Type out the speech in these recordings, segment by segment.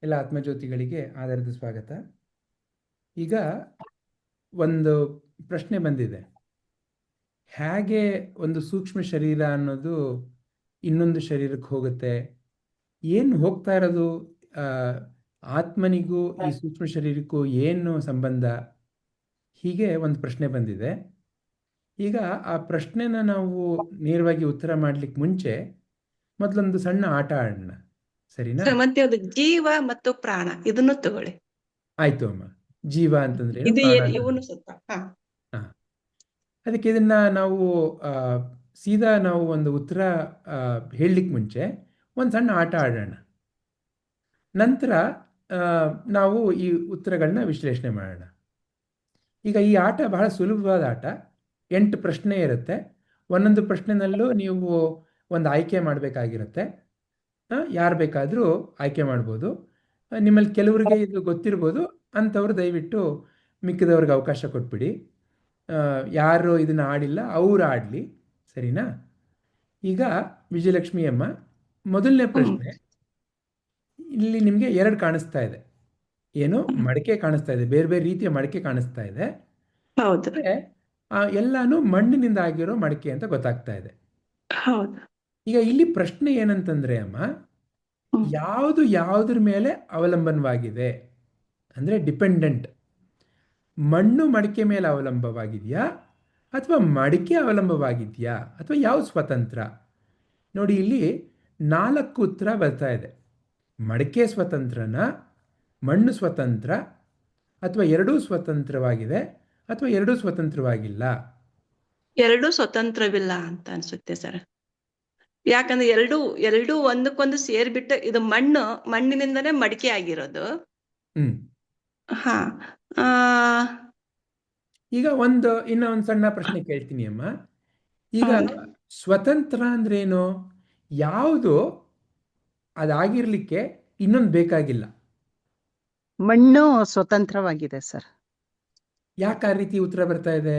ಎಲ್ಲ ಆತ್ಮಜ್ಯೋತಿಗಳಿಗೆ ಆಧಾರದ ಸ್ವಾಗತ. ಈಗ ಒಂದು ಪ್ರಶ್ನೆ ಬಂದಿದೆ. ಹೇಗೆ ಒಂದು ಸೂಕ್ಷ್ಮ ಶರೀರ ಅನ್ನೋದು ಇನ್ನೊಂದು ಶರೀರಕ್ಕೆ ಹೋಗುತ್ತೆ? ಏನು ಹೋಗ್ತಾ ಇರೋದು? ಆ, ಆತ್ಮನಿಗೂ ಈ ಸೂಕ್ಷ್ಮ ಶರೀರಕ್ಕೂ ಏನು ಸಂಬಂಧ? ಹೀಗೆ ಒಂದು ಪ್ರಶ್ನೆ ಬಂದಿದೆ. ಈಗ ಆ ಪ್ರಶ್ನೆನ ನಾವು ನೇರವಾಗಿ ಉತ್ತರ ಮಾಡಲಿಕ್ಕೆ ಮುಂಚೆ ಮೊದಲೊಂದು ಸಣ್ಣ ಆಟ ಆಡೋಣ, ಸರಿನಾ? ಮತ್ತೆ ಅದು ಜೀವ ಮತ್ತು ಪ್ರಾಣ ಇದನ್ನು ತಗೊಳ್ಳಿ. ಆಯ್ತು ಅಮ್ಮ. ಜೀವ ಅಂತಂದ್ರೆ ಏನು, ಇದು ಪ್ರಾಣ ಅಂತಂದ್ರೆ ಇವನು ಏನು? ಸ್ವಲ್ಪ ಹಾ. ಅದಕ್ಕೆ ಇದನ್ನ ನಾವು ಸೀದಾ ನಾವು ಒಂದು ಉತ್ತರ ಹೇಳಲಿಕ್ಕೆ ಮುಂಚೆ ಒಂದು ಸಣ್ಣ ಆಟ ಆಡೋಣ. ನಂತರ ಆ, ನಾವು ಈ ಉತ್ತರಗಳನ್ನ ವಿಶ್ಲೇಷಣೆ ಮಾಡೋಣ. ಈಗ ಈ ಆಟ ಬಹಳ ಸುಲಭವಾದ ಆಟ. 8 ಪ್ರಶ್ನೆ ಇರುತ್ತೆ. ಒಂದೊಂದು ಪ್ರಶ್ನೆನಲ್ಲೂ ನೀವು ಒಂದು ಆಯ್ಕೆ ಮಾಡಬೇಕಾಗಿರುತ್ತೆ. ಯಾರು ಬೇಕಾದರೂ ಆಯ್ಕೆ ಮಾಡ್ಬೋದು. ನಿಮ್ಮಲ್ಲಿ ಕೆಲವರಿಗೆ ಇದು ಗೊತ್ತಿರ್ಬೋದು, ಅಂಥವ್ರು ದಯವಿಟ್ಟು ಮಿಕ್ಕಿದವ್ರಿಗೆ ಅವಕಾಶ ಕೊಟ್ಬಿಡಿ. ಯಾರು ಇದನ್ನು ಆಡಿಲ್ಲ ಅವರು ಆಡಲಿ, ಸರಿನಾ? ಈಗ ವಿಜಯಲಕ್ಷ್ಮಿ ಅಮ್ಮ, ಮೊದಲನೇ ಪ್ರಶ್ನೆ. ಇಲ್ಲಿ ನಿಮಗೆ 2 ಕಾಣಿಸ್ತಾ ಇದೆ. ಏನು, ಮಡಕೆ ಕಾಣಿಸ್ತಾ ಇದೆ, ಬೇರೆ ಬೇರೆ ರೀತಿಯ ಮಡಕೆ ಕಾಣಿಸ್ತಾ ಇದೆ. ಹೌದು ಮತ್ತೆ ಎಲ್ಲಾನು ಮಣ್ಣಿನಿಂದ ಆಗಿರೋ ಮಡಕೆ ಅಂತ ಗೊತ್ತಾಗ್ತಾ ಇದೆ. ಹೌದು. ಈಗ ಇಲ್ಲಿ ಪ್ರಶ್ನೆ ಏನಂತಂದ್ರೆ ಅಮ್ಮ, ಯಾವುದು ಯಾವುದ್ರ ಮೇಲೆ ಅವಲಂಬನವಾಗಿದೆ ಅಂದರೆ ಡಿಪೆಂಡೆಂಟ್? ಮಣ್ಣು ಮಡಿಕೆ ಮೇಲೆ ಅವಲಂಬವಾಗಿದೆಯಾ, ಅಥವಾ ಮಡಿಕೆ ಅವಲಂಬವಾಗಿದೆಯಾ, ಅಥವಾ ಯಾವ ಸ್ವತಂತ್ರ? ನೋಡಿ, ಇಲ್ಲಿ 4 ಉತ್ತರ ಬರ್ತಾ ಇದೆ. ಮಡಿಕೆ ಸ್ವತಂತ್ರನ, ಮಣ್ಣು ಸ್ವತಂತ್ರ, ಅಥವಾ ಎರಡೂ ಸ್ವತಂತ್ರವಾಗಿದೆ, ಅಥವಾ ಎರಡೂ ಸ್ವತಂತ್ರವಾಗಿಲ್ಲ? ಎರಡೂ ಸ್ವತಂತ್ರವಿಲ್ಲ ಅಂತ ಅನ್ಸುತ್ತೆ ಸರ್. ಯಾಕಂದ್ರೆ ಎರಡೂ ಒಂದಕ್ಕೊಂದು ಸೇರ್ಬಿಟ್ಟು ಇದು ಮಣ್ಣಿನಿಂದನೇ ಮಡಿಕೆ ಆಗಿರೋದು. ಹ್ಮ್. ಹಾ ಆ ಈಗ ಇನ್ನೂ ಒಂದು ಸಣ್ಣ ಪ್ರಶ್ನೆ ಕೇಳ್ತೀನಿ ಅಮ್ಮ. ಈಗ ಹೌದು. ಸ್ವತಂತ್ರ ಅಂದ್ರೇನು? ಯಾವುದು ಅದಾಗಿರ್ಲಿಕ್ಕೆ ಇನ್ನೊಂದು ಬೇಕಾಗಿಲ್ಲ? ಮಣ್ಣು ಸ್ವತಂತ್ರವಾಗಿದೆ ಸರ್. ಯಾಕೆ ಆ ರೀತಿ ಉತ್ತರ ಬರ್ತಾ ಇದೆ?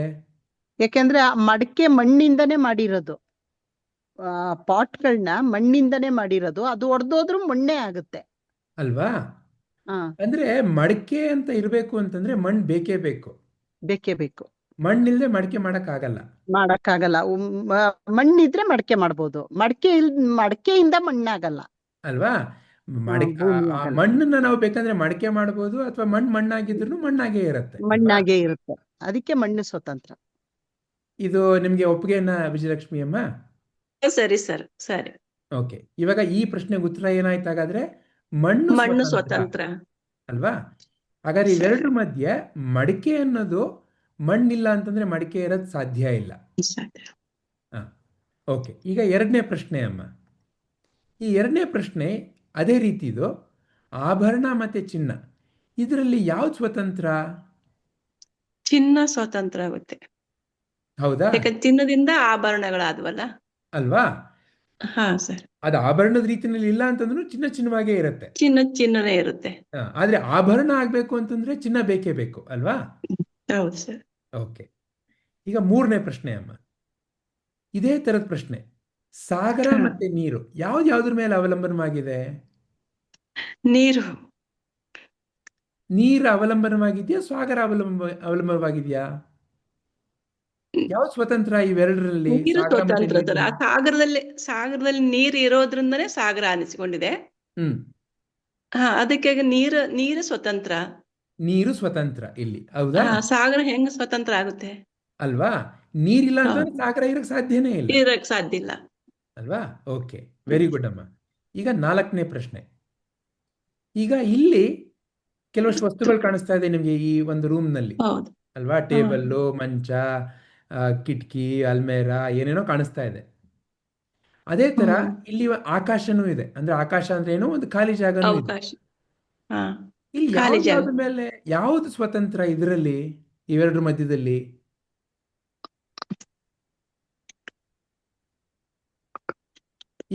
ಯಾಕೆಂದ್ರೆ ಆ ಮಡಕೆ ಮಣ್ಣಿಂದನೇ ಮಾಡಿರೋದು. ಪಾಟ್ಗಳನ್ನ ಮಣ್ಣಿಂದನೇ ಮಾಡಿರೋದು. ಅದು ಒಡೆದೋದ್ರೂ ಮಣ್ಣೇ ಆಗುತ್ತೆ ಅಲ್ವಾ? ಅಂದ್ರೆ ಮಡಕೆ ಅಂತ ಇರಬೇಕು ಅಂತಂದ್ರೆ ಮಣ್ಣು ಬೇಕೇ ಬೇಕು. ಬೇಕೇ ಬೇಕು. ಮಣ್ಣಿಲ್ದೆ ಮಡಕೆ ಮಾಡಕ್ಕಾಗಲ್ಲ. ಮಣ್ಣಿದ್ರೆ ಮಡಕೆ ಮಾಡ್ಬೋದು. ಮಡಕೆಯಿಂದ ಮಣ್ಣಾಗಲ್ಲ ಅಲ್ವಾ? ಮಣ್ಣನ್ನ ನಾವು ಬೇಕಂದ್ರೆ ಮಡಕೆ ಮಾಡ್ಬೋದು, ಅಥವಾ ಮಣ್ಣಾಗಿದ್ರು ಮಣ್ಣಾಗೇ ಇರುತ್ತೆ. ಮಣ್ಣಾಗೇ ಇರುತ್ತೆ. ಅದಕ್ಕೆ ಮಣ್ಣು ಸ್ವತಂತ್ರ. ಇದು ನಿಮ್ಗೆ ಒಪ್ಪಿಗೆನಾ ವಿಜಯಲಕ್ಷ್ಮಿ ಅಮ್ಮ? ಸರಿ ಸರ್, ಸರಿ. ಓಕೆ. ಇವಾಗ ಈ ಪ್ರಶ್ನೆಗೆ ಉತ್ತರ ಏನಾಯ್ತು ಹಾಗಾದ್ರೆ? ಮಣ್ಣು ಸ್ವತಂತ್ರ ಅಲ್ವಾ? ಹಾಗಾದ್ರೆ ಇವೆರಡರ ಮಧ್ಯೆ ಮಡಿಕೆ ಅನ್ನೋದು, ಮಣ್ಣಿಲ್ಲ ಅಂತಂದ್ರೆ ಮಡಿಕೆ ಇರೋದು ಸಾಧ್ಯ ಇಲ್ಲ. ಓಕೆ. ಈಗ 2ನೇ ಪ್ರಶ್ನೆ ಅಮ್ಮ. ಈ 2ನೇ ಪ್ರಶ್ನೆ ಅದೇ ರೀತಿದು. ಆಭರಣ ಮತ್ತೆ ಚಿನ್ನ, ಇದರಲ್ಲಿ ಯಾವ್ದು ಸ್ವತಂತ್ರ? ಚಿನ್ನ ಸ್ವತಂತ್ರ ಆಗುತ್ತೆ. ಹೌದಾ? ಯಾಕಂದ್ರೆ ಚಿನ್ನದಿಂದ ಆಭರಣಗಳಾದ್ವಲ್ಲ. ಅಲ್ವಾ? ಹಾ ಸರ್. ಅದು ಆಭರಣದ ರೀತಿಯಲ್ಲಿ ಇಲ್ಲ ಅಂತಂದ್ರೂ ಚಿನ್ನವಾಗೇ ಇರುತ್ತೆ. ಚಿನ್ನನೇ ಇರುತ್ತೆ. ಆದ್ರೆ ಆಭರಣ ಆಗ್ಬೇಕು ಅಂತಂದ್ರೆ ಚಿನ್ನ ಬೇಕೇ ಬೇಕು, ಅಲ್ವಾ? ಹೌದು ಸರ್. ಓಕೆ. ಈಗ 3ನೇ ಪ್ರಶ್ನೆ ಅಮ್ಮ. ಇದೇ ತರದ ಪ್ರಶ್ನೆ. ಸಾಗರ ಮತ್ತೆ ನೀರು ಯಾವ್ದ್ರ ಮೇಲೆ ಅವಲಂಬನವಾಗಿದೆ? ನೀರು ಅವಲಂಬನವಾಗಿದೆಯಾ, ಸಾಗರ ಅವಲಂಬನವಾಗಿದೆಯಾ? ಯಾವ ಸ್ವತಂತ್ರ ಇವೆರಡರಲ್ಲಿ? ನೀರು ಸ್ವತಂತ್ರ ಸರ್. ಆ ಸಾಗರದಲ್ಲಿ ನೀರು ಇರೋದ್ರಿಂದನೇ ಸಾಗರ ಅನಿಸಿಕೊಂಡಿದೆ. ಅದಕ್ಕೆ ನೀರು ಸ್ವತಂತ್ರ. ನೀರು ಸ್ವತಂತ್ರ ಇಲ್ಲಿ, ಹೌದಾ? ಸಾಗರ ಹೆಂಗ್ ಸ್ವತಂತ್ರ ಆಗುತ್ತೆ? ಅಲ್ವಾ? ನೀರಿಲ್ಲ ಅಂತಂದ್ರೆ ಸಾಗರ ಇರಕ್ ಸಾಧ್ಯನೇ ಇಲ್ಲ. ಇರಕ್ ಸಾಧ್ಯ ಇಲ್ಲ, ಅಲ್ವಾ? ಓಕೆ, ವೆರಿ ಗುಡ್ ಅಮ್ಮ. ಈಗ 4ನೇ ಪ್ರಶ್ನೆ. ಈಗ ಇಲ್ಲಿ ಕೆಲವಷ್ಟು ವಸ್ತುಗಳು ಕಾಣಿಸ್ತಾ ಇದೆ ನಿಮ್ಗೆ ಈ ಒಂದು ರೂಮ್ ನಲ್ಲಿ, ಅಲ್ವಾ? ಟೇಬಲ್ಲು, ಮಂಚ, ಕಿಟಕಿ, ಅಲ್ಮೇರಾ, ಏನೇನೋ ಕಾಣಿಸ್ತಾ ಇದೆ. ಅದೇ ತರ ಇಲ್ಲಿ ಆಕಾಶನೂ ಇದೆ. ಅಂದ್ರೆ ಆಕಾಶ ಅಂದ್ರೆ ಏನೋ ಒಂದು ಖಾಲಿ ಜಾಗನೂ ಇದೆ. ಇಲ್ಲಿ ಯಾವ್ದ್ರ ಮೇಲೆ ಯಾವ್ದು ಸ್ವತಂತ್ರ ಇದರಲ್ಲಿ, ಇವೆರಡರ ಮಧ್ಯದಲ್ಲಿ?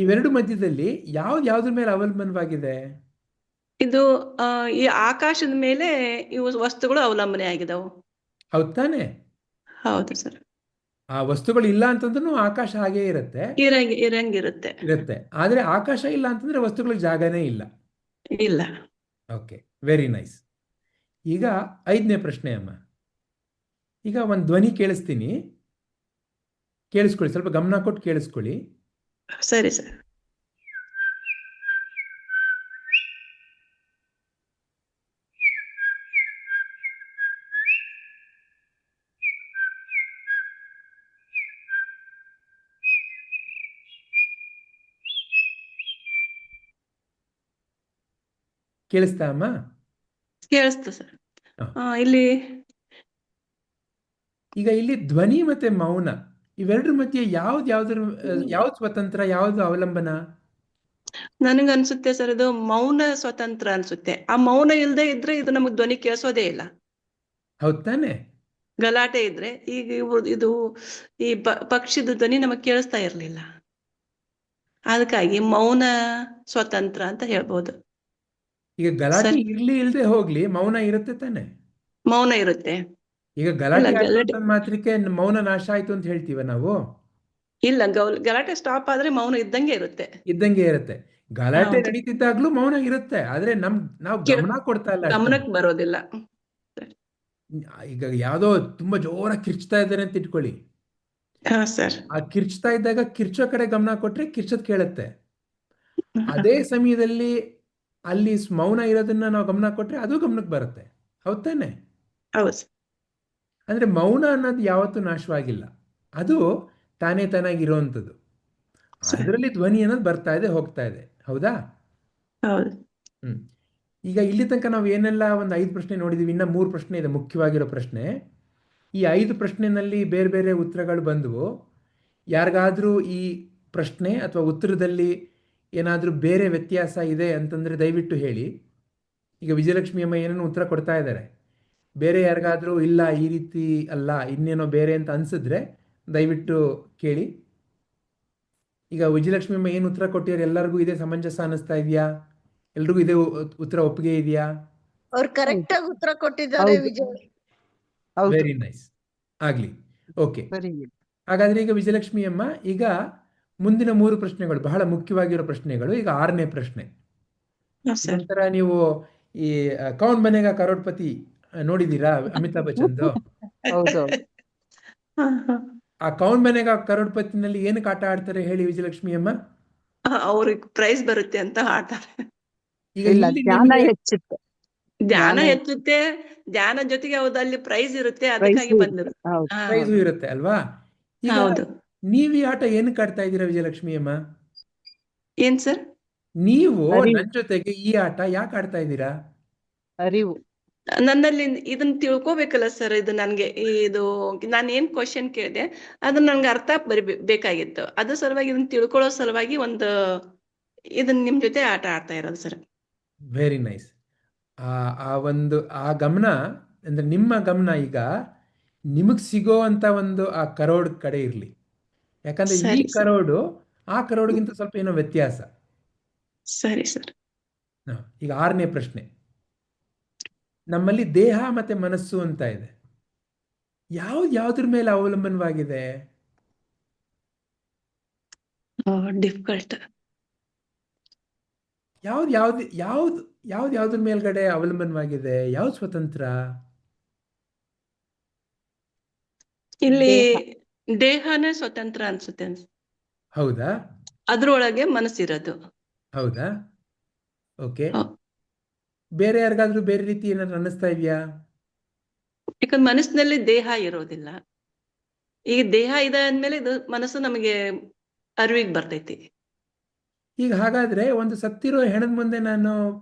ಇವೆರಡು ಮಧ್ಯದಲ್ಲಿ ಯಾವ್ದ್ರ ಮೇಲೆ ಅವಲಂಬನವಾಗಿದೆ? ಇದು ಈ ಆಕಾಶದ ಮೇಲೆ ಇವು ವಸ್ತುಗಳು ಅವಲಂಬನೆ ಆಗಿದಾವು. ಹೌದ್ ತಾನೆ? ಹೌದು ಸರ್. ಆ ವಸ್ತುಗಳು ಇಲ್ಲ ಅಂತಂದ್ರೂ ಆಕಾಶ ಹಾಗೇ ಇರುತ್ತೆ. ಇರಂಗಿರುತ್ತೆ. ಆದ್ರೆ ಆಕಾಶ ಇಲ್ಲ ಅಂತಂದ್ರೆ ವಸ್ತುಗಳಿಗೆ ಜಾಗನೇ ಇಲ್ಲ. ಇಲ್ಲ. Okay, very nice. ಈಗ 5ನೇ ಪ್ರಶ್ನೆ ಅಮ್ಮ. ಈಗ ಒಂದು ಧ್ವನಿ ಕೇಳಿಸ್ತೀನಿ, ಕೇಳಿಸ್ಕೊಳ್ಳಿ, ಸ್ವಲ್ಪ ಗಮನ ಕೊಟ್ಟು ಕೇಳಿಸ್ಕೊಳ್ಳಿ. ಸರಿ ಸರ್. ಕೇಳಿಸ್ತಾ ಅಮ್ಮ? ಕೇಳಿಸ್ತು ಸರ್. ಹಾ. ಇಲ್ಲಿ ಈಗ ಇಲ್ಲಿ ಧ್ವನಿ ಮತ್ತೆ ಮೌನ ಇವೆರಡರ ಮಧ್ಯೆ ಯಾವ್ದು ಸ್ವತಂತ್ರ, ಯಾವ್ದು ಅವಲಂಬನ? ನನಗನ್ಸುತ್ತೆ ಸರ್, ಇದು ಮೌನ ಸ್ವತಂತ್ರ ಅನ್ಸುತ್ತೆ. ಆ ಮೌನ ಇಲ್ಲದೆ ಇದ್ರೆ ಇದು ನಮಗ್ ಧ್ವನಿ ಕೇಳಿಸೋದೇ ಇಲ್ಲ. ಹೌದ್ ತಾನೆ? ಗಲಾಟೆ ಇದ್ರೆ ಈಗ ಇದು ಈ ಪಕ್ಷಿದ ಧ್ವನಿ ನಮಗ್ ಕೇಳಿಸ್ತಾ ಇರ್ಲಿಲ್ಲ. ಅದಕ್ಕಾಗಿ ಮೌನ ಸ್ವತಂತ್ರ ಅಂತ ಹೇಳ್ಬೋದು. ಈಗ ಗಲಾಟೆ ಸರಿ. ಇರ್ಲಿ ಇಲ್ದೆ ಹೋಗ್ಲಿ, ಮೌನ ಇರುತ್ತೆ ತಾನೆ? ಮೌನ ಇರುತ್ತೆ. ಈಗ ಅಲ್ಲ, ಗಲಾಟೆ ಆಯ್ತು ಗಲಾಟೆ ಅಂತ ಮಾತ್ರಕ್ಕೆ ಮೌನ ನಾಶ ಆಯ್ತು ಅಂತ ಹೇಳ್ತೀವ ನಾವು? ಇಲ್ಲ, ಗಲಾಟೆ ಸ್ಟಾಪ್ ಆದ್ರೆ ಮೌನ ಇದ್ದಂಗೆ ಇರುತ್ತೆ. ಇದ್ದಂಗೆ ಇರುತ್ತೆ. ಗಲಾಟೆ ಹೌದು. ನಡೀತಿದ್ದಾಗ್ಲೂ ಮೌನ ಇರುತ್ತೆ, ಆದ್ರೆ ನಾವು ಗಮನ ಕೊಡ್ತಾ ಇಲ್ಲ ಅಷ್ಟೇ. ಗಮನಕ್ಕೆ ಬರೋದಿಲ್ಲ. ಈಗ ಯಾವ್ದೋ ತುಂಬಾ ಜೋರಾಗಿ ಕಿರ್ಚ್ತಾ ಇದ್ದಾರೆ ಅಂತ ಇಟ್ಕೊಳ್ಳಿ. ಹಾ ಸರ್. ಆ ಕಿರ್ಚ್ತಾ ಇದ್ದಾಗ ಕಿರ್ಚೋ ಕಡೆ ಗಮನ ಕೊಟ್ರೆ ಕಿರ್ಚೋದ್ ಕೇಳುತ್ತೆ. ಅದೇ ಸಮಯದಲ್ಲಿ ಅಲ್ಲಿ ಮೌನ ಇರೋದನ್ನ ನಾವು ಗಮನ ಕೊಟ್ರೆ ಅದು ಗಮನಕ್ಕೆ ಬರುತ್ತೆ. ಹೌದ್ ತಾನೆ? ಹೌದು. ಅಂದ್ರೆ ಮೌನ ಅನ್ನೋದು ಯಾವತ್ತೂ ನಾಶವಾಗಿಲ್ಲ, ಅದು ತಾನೇ ತಾನಾಗಿರುವಂಥದ್ದು. ಅದರಲ್ಲಿ ಧ್ವನಿ ಅನ್ನೋದು ಬರ್ತಾ ಇದೆ, ಹೋಗ್ತಾ ಇದೆ. ಹೌದಾ? ಹೌದು. ಹ್ಮ್. ಈಗ ಇಲ್ಲಿ ತನಕ ನಾವು ಏನೆಲ್ಲ ಒಂದು 5 ಪ್ರಶ್ನೆ ನೋಡಿದೀವಿ, ಇನ್ನ 3 ಪ್ರಶ್ನೆ ಇದೆ, ಮುಖ್ಯವಾಗಿರೋ ಪ್ರಶ್ನೆ. ಈ 5 ಪ್ರಶ್ನೆನಲ್ಲಿ ಬೇರೆ ಬೇರೆ ಉತ್ತರಗಳು ಬಂದವು. ಯಾರಿಗಾದ್ರೂ ಈ ಪ್ರಶ್ನೆ ಅಥವಾ ಉತ್ತರದಲ್ಲಿ ಏನಾದರೂ ಬೇರೆ ವ್ಯತ್ಯಾಸ ಇದೆ ಅಂತಂದ್ರೆ ದಯವಿಟ್ಟು ಹೇಳಿ. ಈಗ ವಿಜಯಲಕ್ಷ್ಮಿ ಅಮ್ಮ ಏನೇನೋ ಉತ್ತರ ಕೊಡ್ತಾ ಇದ್ದಾರೆ, ಬೇರೆ ಯಾರಿಗಾದ್ರೂ ಇಲ್ಲ ಈ ರೀತಿ ಅಲ್ಲ ಇನ್ನೇನೋ ಬೇರೆ ಅಂತ ಅನ್ಸಿದ್ರೆ ದಯವಿಟ್ಟು ಕೇಳಿ. ಈಗ ವಿಜಯಲಕ್ಷ್ಮಿ ಅಮ್ಮ ಏನು ಉತ್ತರ ಕೊಟ್ಟಿದ್ದಾರೆ, ಎಲ್ಲರಿಗೂ ಇದೇ ಸಮಂಜಸ ಅನ್ನಿಸ್ತಾ ಇದೆಯಾ? ಎಲ್ರಿಗೂ ಇದೇ ಉತ್ತರ ಒಪ್ಪಿಗೆ ಇದೆಯಾ? ಅವ್ರು ಕರೆಕ್ಟ್ ಆಗಿ ಉತ್ತರ ಕೊಟ್ಟಿದ್ದಾರೆ ಹೌದು. ವಿಜಯ್. ಹೌದು. ವೆರಿ ನೈಸ್, ಆಗ್ಲಿ. Okay, very good. ಹಾಗಾದ್ರೆ ಈಗ ವಿಜಯಲಕ್ಷ್ಮಿ ಅಮ್ಮ, ಈಗ ಮುಂದಿನ 3 ಪ್ರಶ್ನೆಗಳು ಬಹಳ ಮುಖ್ಯವಾಗಿರೋ ಪ್ರಶ್ನೆಗಳು. ಈಗ 6ನೇ ಪ್ರಶ್ನೆ. ಹಾ ಸರ್. ನಂತರ ನೀವು ಈ ಕೌನ್ ಬನೇಗಾ ಕರೋಡ್ಪತಿ ನೋಡಿದೀರಾ, ಅಮಿತಾಬ್ ಬಚ್ಚನ್ದು? ಹೌದು. ಹಾ, ಹಾ. ಆ ಕೌನ್ ಬನೇಗಾ ಕರೋಡ್ಪತಿನಲ್ಲಿ ಏನಕ್ಕೆ ಆಟ ಆಡ್ತಾರೆ ಹೇಳಿ ವಿಜಯಲಕ್ಷ್ಮಿ ಅಮ್ಮ? ಅವ್ರಿಗೆ ಪ್ರೈಸ್ ಬರುತ್ತೆ ಅಂತ ಆಡ್ತಾರೆ. ಈಗ ಇಲ್ಲ, ಇಲ್ಲಿ ಜ್ಞಾನ ನಿಮಗೆ ಹೆಚ್ಚುತ್ತೆ. ಧ್ಯಾನ ಜ್ಞಾನ ಹೆಚ್ಚುತ್ತೆ. ಧ್ಯಾನ ಜೊತೆಗೆ ಹೌದು, ಅಲ್ಲಿ ಪ್ರೈಸ್ ಇರುತ್ತೆ, ಪ್ರೈಸ್ ಅದಕ್ಕಾಗಿ ಬಂದಿರುತ್ತೆ. ಹೌದು. ಹಾ, ಪ್ರೈಸು ಇರುತ್ತೆ ಅಲ್ವಾ? ಈಗ ಹೌದು. ನೀವು ಈ ಆಟ ಏನಕ್ಕೆ ಆಡ್ತಾ ಇದ್ದೀರಾ ವಿಜಯಲಕ್ಷ್ಮಿ ಅಮ್ಮ? ಏನ್ ಸರ್? ನೀವು ಅರಿವು. ನನ್ನ ಜೊತೆಗೆ ಈ ಆಟ ಯಾಕೆ ಆಡ್ತಾ ಇದ್ದೀರಾ? ಅರಿವು. ನನ್ನಲ್ಲಿ ಇದನ್ನ ತಿಳ್ಕೊಬೇಕಲ್ಲ ಸರ್. ಇದು ನನ್ಗೆ ಇದು ನಾನು ಏನ್ ಕ್ವಶನ್ ಕೇಳಿದೆ ಅದನ್ನ ನನ್ಗೆ ಅರ್ಥ ಬೇಕಾಗಿತ್ತು. ಅದ್ರ ಸಲುವಾಗಿ ಇದನ್ನ ತಿಳ್ಕೊಳ್ಳೋ ಸಲುವಾಗಿ ಇದನ್ನ ನಿಮ್ ಜೊತೆ ಆಟ ಆಡ್ತಾ ಇರೋದು ಸರ್. Very nice. ಆ ಗಮನ ಅಂದ್ರೆ ನಿಮ್ಮ ಗಮನ ಈಗ ನಿಮಗ್ ಸಿಗೋ ಅಂತ ಒಂದು ಆ ಕರೋಡ್ ಕಡೆ ಇರಲಿ. ಯಾಕಂದ್ರೆ ಈ ಸರಿ ಸರ್. ಕರೋಡು ಆ ಕರೋಡ್ಗಿಂತ ಸ್ವಲ್ಪ ಏನೋ ವ್ಯತ್ಯಾಸ. ಸರಿ ಸರ್. ಈಗ 6ನೇ ಪ್ರಶ್ನೆ. ನಮ್ಮಲ್ಲಿ ದೇಹ ಮತ್ತೆ ಮನಸ್ಸು ಅಂತ ಇದೆ, ಯಾವ್ದ್ರ ಮೇಲೆ ಅವಲಂಬನವಾಗಿದೆ? ಡಿಫಿಕಲ್ಟ್. ಯಾವ್ದ್ರ ಮೇಲ್ಗಡೆ ಅವಲಂಬನವಾಗಿದೆ? ಯಾವ್ದು ಸ್ವತಂತ್ರ? ಇಲ್ಲಿ ದೇಹ. ದೇಹನೇ ಸ್ವತಂತ್ರ ಅನ್ಸುತ್ತೆ. ಹೌದಾ? ಅದ್ರೊಳಗೆ ಮನಸ್ಸಿರೋದು. ಹೌದಾ? ಓಕೆ. ಹ. ಬೇರೆ ಯಾರಿಗಾದ್ರೂ ಬೇರೆ ರೀತಿ ಏನಾದ್ರು ಅನ್ನಿಸ್ತಾ ಇದೆಯಾ? ಯಾಕಂದ್ರೆ ಮನಸ್ಸಿನಲ್ಲಿ ದೇಹ ಇರೋದಿಲ್ಲ. ಈಗ ದೇಹ ಇದೆ ಅಂದ್ಮೇಲೆ ಇದು ಮನಸ್ಸು ನಮಗೆ ಅರಿವಿಗೆ ಬರ್ತೈತಿ. ಈಗ ಹಾಗಾದ್ರೆ ಒಂದು ಸತ್ತಿರೋ ಹೆಣದ ಮುಂದೆ ನಾನು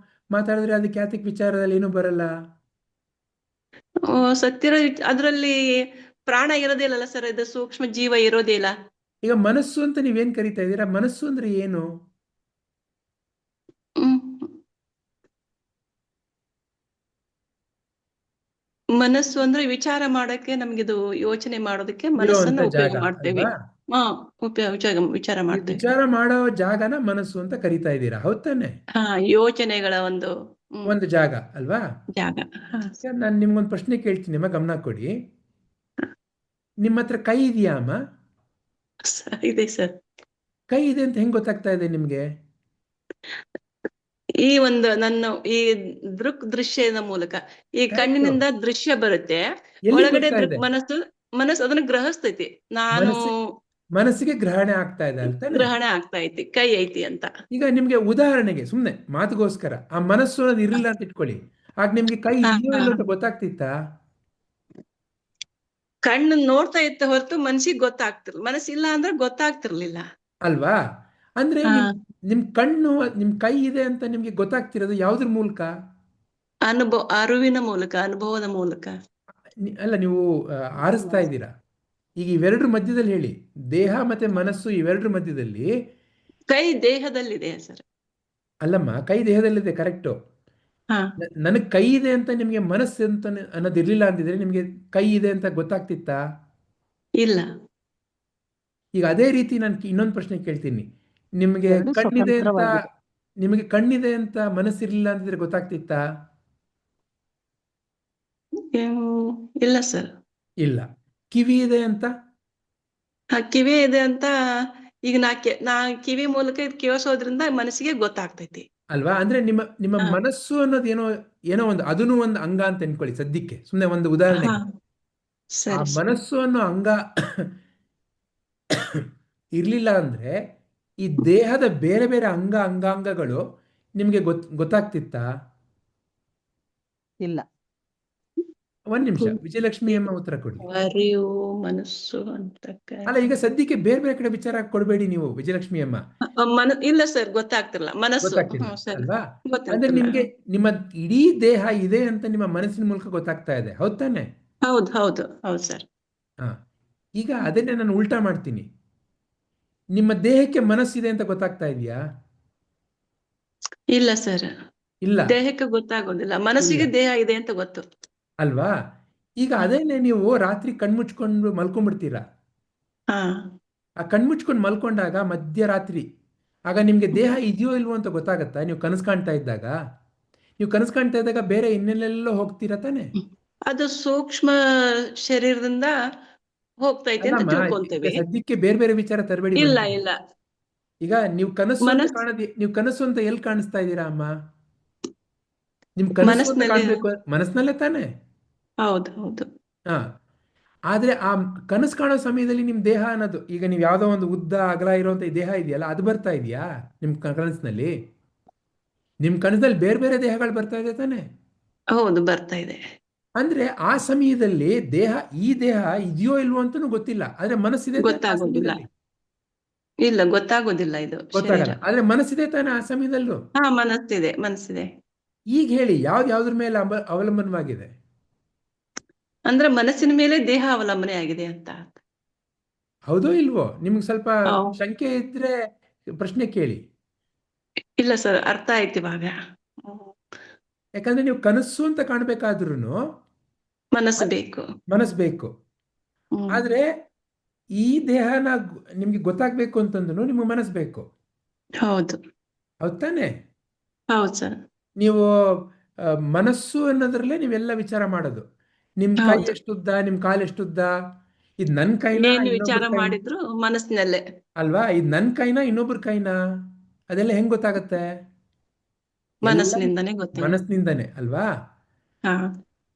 ಮಾತಾಡಿದ್ರೆ ಅದಕ್ಕೆ ಯಾತಕ್ ವಿಚಾರದಲ್ಲಿ ಏನೂ ಬರಲ್ಲ? ಸತ್ತಿರೋ ಅದ್ರಲ್ಲಿ ಪ್ರಾಣ ಇರೋದಿಲ್ಲಲ್ಲ ಸರ್, ಇದು ಸೂಕ್ಷ್ಮ ಜೀವ ಇರೋದಿಲ್ಲ. ಈಗ ಮನಸ್ಸು ಅಂತ ನೀವೇನ್ ಕರಿತಾ ಇದ್ದೀರಾ? ಮನಸ್ಸು ಅಂದ್ರೆ ಏನು? ಹ್ಮ್. ಮನಸ್ಸು ಅಂದ್ರೆ ವಿಚಾರ ಮಾಡಕ್ಕೆ, ನಮ್ಗಿದು ಯೋಚನೆ ಮಾಡೋದಕ್ಕೆ ಮನಸ್ಸನ್ನ ಇರುವಂತ ಜಾಗ ಉಪಯೋಗ ಮಾಡ್ತೇವೆ. ಅಲ್ವಾ? ಹಾ, ವಿಚಾರ ಈ ಮಾಡ್ತೇವೆ. ವಿಚಾರ ಮಾಡೋ ಜಾಗನ ಮನಸ್ಸು ಅಂತ ಕರಿತಾ ಇದ್ದೀರಾ, ಹೌದ್ ತಾನೆ? ಹಾ, ಯೋಚನೆಗಳ ಒಂದು ಒಂದು ಜಾಗ ಅಲ್ವಾ? ಜಾಗ. ಹಾ. ನಾನು ನಿಮ್ಗೊಂದು ಪ್ರಶ್ನೆ ಕೇಳ್ತೀನಿ ಅಮ್ಮ, ಗಮನ ಕೊಡಿ. ನಿಮ್ಮ ಹತ್ರ ಕೈ ಇದೆಯಾ ಅಮ್ಮ? ಇದೆ ಸರ್. ಕೈ ಇದೆ ಅಂತ ಹೆಂಗ್ ಗೊತ್ತಾಗ್ತಾ ಇದೆ ನಿಮ್ಗೆ? ಈ ಒಂದು ನನ್ನ ಈ ದೃಶ್ಯದ ಮೂಲಕ ಈ ಕರೆಕ್ಟ್. ಕಣ್ಣಿನಿಂದ ದೃಶ್ಯ ಬರುತ್ತೆ, ಎಲ್ಲಿ ಒಳಗಡೆ ಬರ್ತಾ ಇದೆ? ಮನಸ್ಸು ಅದನ್ನ ಗ್ರಹಿಸ್ತೈತಿ. ನಾನು ಮನಸ್ಸಿಗೆ ಗ್ರಹಣ ಆಗ್ತಾ ಇದೆ ಅಲ್ತಾನೆ. ಗ್ರಹಣ ಆಗ್ತಾ ಐತಿ, ಕೈ ಐತಿ ಅಂತ. ಈಗ ನಿಮ್ಗೆ ಉದಾಹರಣೆಗೆ ಸುಮ್ನೆ ಮಾತುಗೋಸ್ಕರ ಆ ಮನಸ್ಸು ಅನ್ನೋದು ಇರಲಿಲ್ಲ ಅಂತ ಇಟ್ಕೊಳ್ಳಿ, ಆಗ ನಿಮ್ಗೆ ಕೈ ಇದೆಯೋ ಇಲ್ಲೋ ಅಂತ ಗೊತ್ತಾಗ್ತಿತ್ತಾ? ಕಣ್ಣು ನೋಡ್ತಾ ಇತ್ತ ಹೊರತು ಮನ್ಸಿಗೆ ಗೊತ್ತಾಗ್ತಿರ್ಲಿಲ್ಲ, ಮನಸ್ಸಿಲ್ಲ ಅಂದ್ರೆ ಗೊತ್ತಾಗ್ತಿರ್ಲಿಲ್ಲ ಅಲ್ವಾ? ಅಂದ್ರೆ ನಿಮ್ ಕಣ್ಣು ನಿಮ್ ಕೈ ಇದೆ ಅಂತ ನಿಮ್ಗೆ ಗೊತ್ತಾಗ್ತಿರೋದು ಯಾವ್ದ್ರ ಮೂಲಕ? ಅರಿವಿನ ಮೂಲಕ, ಅನುಭವದ ಮೂಲಕ. ಅಲ್ಲ, ನೀವು ಆರಿಸ್ತಾ ಇದ್ದೀರಾ. ಈಗ ಇವೆರಡರ ಮಧ್ಯದಲ್ಲಿ ಹೇಳಿ, ದೇಹ ಮತ್ತೆ ಮನಸ್ಸು ಇವೆರಡರ ಮಧ್ಯದಲ್ಲಿ. ಕೈ ದೇಹದಲ್ಲಿದೆ ಸರ್. ಅಲ್ಲಮ್ಮ, ಕೈ ದೇಹದಲ್ಲಿದೆ, ಕರೆಕ್ಟು. ನನಗೆ ಕೈ ಇದೆ ಅಂತ ನಿಮ್ಗೆ ಮನಸ್ಸು ಅಂತ ಅನ್ನೋದು ಇರ್ಲಿಲ್ಲ ಅಂತಿದ್ರೆ ನಿಮ್ಗೆ ಕೈ ಇದೆ ಅಂತ ಗೊತ್ತಾಗ್ತಿತ್ತಾ? ಇಲ್ಲ. ಈಗ ಅದೇ ರೀತಿ ನಾನು ಇನ್ನೊಂದು ಪ್ರಶ್ನೆ ಕೇಳ್ತೀನಿ, ನಿಮ್ಗೆ ಎರಡು ಕಣ್ಣಿದೆ ಅಂತ ಸ್ವತಂತ್ರವಾಗಿದೆ. ನಿಮಗೆ ಕಣ್ಣಿದೆ ಅಂತ ಮನಸ್ಸಿರ್ಲಿಲ್ಲ ಅಂತಿದ್ರೆ ಗೊತ್ತಾಗ್ತಿತ್ತಾ? ಇಲ್ಲ ಸರ್. ಇಲ್ಲ. ಕಿವಿ ಇದೆ ಅಂತ? ಕಿವಿ ಇದೆ ಅಂತ ಈಗ ನಾ ಕಿವಿ ಮೂಲಕ ಇದು ಕೇಳಿಸೋದ್ರಿಂದ ಮನಸ್ಸಿಗೆ ಗೊತ್ತಾಗ್ತೈತಿ ಅಲ್ವಾ? ಅಂದ್ರೆ ನಿಮ್ಮ ಮನಸ್ಸು ಅನ್ನೋದು ಏನೋ ಒಂದು ಅದನ್ನು ಒಂದು ಅಂಗ ಅಂತ ಅನ್ಕೊಳ್ಳಿ ಸದ್ಯಕ್ಕೆ, ಸುಮ್ಮನೆ ಒಂದು ಉದಾಹರಣೆ. ಆ ಮನಸ್ಸು ಅನ್ನೋ ಅಂಗ ಇರ್ಲಿಲ್ಲ ಅಂದ್ರೆ ಈ ದೇಹದ ಬೇರೆ ಬೇರೆ ಅಂಗಾಂಗಗಳು ನಿಮ್ಗೆ ಗೊತ್ತಾಗ್ತಿತ್ತಾ? ಇಲ್ಲ. ಒಂದ್ ನಿಮಿಷ, ವಿಜಯಲಕ್ಷ್ಮಿ ಅಮ್ಮ ಉತ್ತರ ಕೊಡಿ. ಅರಿವು, ಮನಸ್ಸು ಅಂತ. ಅಲ್ಲ, ಈಗ ಸದ್ಯಕ್ಕೆ ಬೇರೆ ಬೇರೆ ಕಡೆ ವಿಚಾರ ಕೊಡಬೇಡಿ ನೀವು, ವಿಜಯಲಕ್ಷ್ಮಿ ಅಮ್ಮ. ಇಲ್ಲ ಸರ್, ಗೊತ್ತಾಗ್ತಿಲ್ಲ ಮನಸ್ಸು. ಗೊತ್ತಾಗ್ತಿಲ್ಲ ಅಲ್ವಾ? ಅಂದ್ರೆ ನಿಮ್ಗೆ ನಿಮ್ಮ ಇಡೀ ದೇಹ ಇದೆ ಅಂತ ನಿಮ್ಮ ಮನಸ್ಸಿನ ಮೂಲಕ ಗೊತ್ತಾಗ್ತಾ ಇದೆ, ಹೌದ್ ತಾನೆ? ಹೌದು ಹೌದು ಹೌದು ಸರ್. ಈಗ ಅದನ್ನೇ ನಾನು ಉಲ್ಟಾ ಮಾಡ್ತೀನಿ, ನಿಮ್ಮ ದೇಹಕ್ಕೆ ಮನಸ್ಸಿದೆ ಅಂತ ಗೊತ್ತಾಗ್ತಾ ಇದೆಯಾ? ಇಲ್ಲ ಸರ್, ಇಲ್ಲ. ದೇಹಕ್ಕೆ ಗೊತ್ತಾಗೋದಿಲ್ಲ, ಮನಸ್ಸಿಗೆ ದೇಹ ಇದೆ ಅಂತ ಗೊತ್ತು ಅಲ್ವಾ? ಈಗ ಅದೇನೆ ನೀವು ರಾತ್ರಿ ಕಣ್ಮುಚ್ಕೊಂಡು ಮಲ್ಕೊಂಡ್ಬಿಡ್ತೀರಾ. ಆ ಕಣ್ಮುಚ್ಕೊಂಡು ಮಲ್ಕೊಂಡಾಗ ಮಧ್ಯರಾತ್ರಿ ಆಗ ನಿಮ್ಗೆ ದೇಹ ಇದೆಯೋ ಇಲ್ವೋ ಅಂತ ಗೊತ್ತಾಗತ್ತಾ? ನೀವು ಕನಸು ಕಾಣ್ತಾ ಇದ್ದಾಗ, ನೀವು ಕನಸು ಕಾಣ್ತಾ ಇದ್ದಾಗ ಬೇರೆ ಇನ್ನೆಲ್ಲೆಲ್ಲೋ ಹೋಗ್ತೀರಾ ತಾನೆ? ಅದು ಸೂಕ್ಷ್ಮ ಶರೀರದಿಂದ ಹೋಗ್ತೈತೆ ಅಂತ ತಿಳ್ಕೊಂತೇವೆ. ಸದ್ಯಕ್ಕೆ ಬೇರೆ ಬೇರೆ ವಿಚಾರ ತರಬೇಡಿ. ಇಲ್ಲ ಇಲ್ಲ. ಈಗ ನೀವು ಕನಸು ಅಂತ ನೀವು ಕನಸು ಅಂತ ಎಲ್ಲಿ ಕಾಣಿಸ್ತಾ ಇದ್ದೀರಾ ಅಮ್ಮ? ನಿಮ್ ಕನಸು ಅಂತ ಕಾಣ್ಬೇಕು ಮನಸ್ಸಿನಲ್ಲೇ ತಾನೆ? ಹೌದು ಹೌದು. ಆದ್ರೆ ಆ ಕನಸು ಕಾಣೋ ಸಮಯದಲ್ಲಿ ನಿಮ್ ದೇಹ ಅನ್ನೋದು, ಈಗ ನೀವು ಯಾವ್ದೋ ಒಂದು ಉದ್ದ ಅಗಲ ಇರುವಂತ ದೇಹ ಇದೆಯಲ್ಲ, ಅದು ಬರ್ತಾ ಇದೆಯಾ ನಿಮ್ ಕನಸಿನಲ್ಲಿ? ನಿಮ್ ಕನಸಲ್ಲಿ ಬೇರೆ ಬೇರೆ ದೇಹಗಳು ಬರ್ತಾ ಇದೆ ತಾನೆ? ಹೌದು, ಬರ್ತಾ ಇದೆ. ಅಂದ್ರೆ ಆ ಸಮಯದಲ್ಲಿ ಈ ದೇಹ ಇದೆಯೋ ಇಲ್ವೋ ಅಂತಾನು ಗೊತ್ತಿಲ್ಲ, ಆದ್ರೆ ಮನಸ್ಸಿದೆ. ಗೊತ್ತಾಗೋದಿಲ್ಲ. ಇಲ್ಲ, ಗೊತ್ತಾಗೋದಿಲ್ಲ, ಇದು ಗೊತ್ತಾಗಲ್ಲ, ಆದ್ರೆ ಮನಸ್ಸಿದೆ ತಾನೆ ಆ ಸಮಯದಲ್ಲೂ? ಮನಸ್ಸಿದೆ. ಈಗ ಹೇಳಿ, ಯಾವ್ದ್ರ ಮೇಲೆ ಅವಲಂಬನವಾಗಿದೆ? ಅಂದ್ರೆ ಮನಸ್ಸಿನ ಮೇಲೆ ದೇಹ ಅವಲಂಬನೆ ಆಗಿದೆ ಅಂತ. ಹೌದೋ ಇಲ್ವೋ? ನಿಮ್ಗೆ ಸ್ವಲ್ಪ ಶಂಕೆ ಇದ್ರೆ ಪ್ರಶ್ನೆ ಕೇಳಿ. ಇಲ್ಲ ಸರ್, ಅರ್ಥ ಆಯ್ತು ಇವಾಗ. ಯಾಕಂದ್ರೆ ನೀವು ಕನಸು ಅಂತ ಕಾಣ್ಬೇಕಾದ್ರೂ ಮನಸ್ಸು ಬೇಕು. ಆದ್ರೆ ಈ ದೇಹನ ನಿಮ್ಗೆ ಗೊತ್ತಾಗ್ಬೇಕು ಅಂತಂದ್ರು ನಿಮ್ಗೆ ಮನಸ್ಸು ಬೇಕು. ಹೌದು ಹೌದ್ ತಾನೆ? ಹೌದು ಸರ್. ನೀವು ಮನಸ್ಸು ಅನ್ನೋದ್ರಲ್ಲೇ ನೀವೆಲ್ಲ ವಿಚಾರ ಮಾಡೋದು. ನಿಮ್ ಕೈ ಎಷ್ಟುದ್ದ, ನಿಮ್ ಕಾಲು ಎಷ್ಟುದ್ದ, ಇದ್ ನನ್ ಕೈನಾ ವಿಚಾರ ಮಾಡಿದ್ರು ಮನಸ್ಸಿನಲ್ಲೇ ಅಲ್ವಾ? ಇದ್ ನನ್ ಕೈನಾ ಇನ್ನೊಬ್ರ ಕೈನಾ, ಅದೆಲ್ಲ ಹೆಂಗ್ ಗೊತ್ತಾಗತ್ತೆ? ಮನಸ್ಸಿನಿಂದಾನೆ ಅಲ್ವಾ?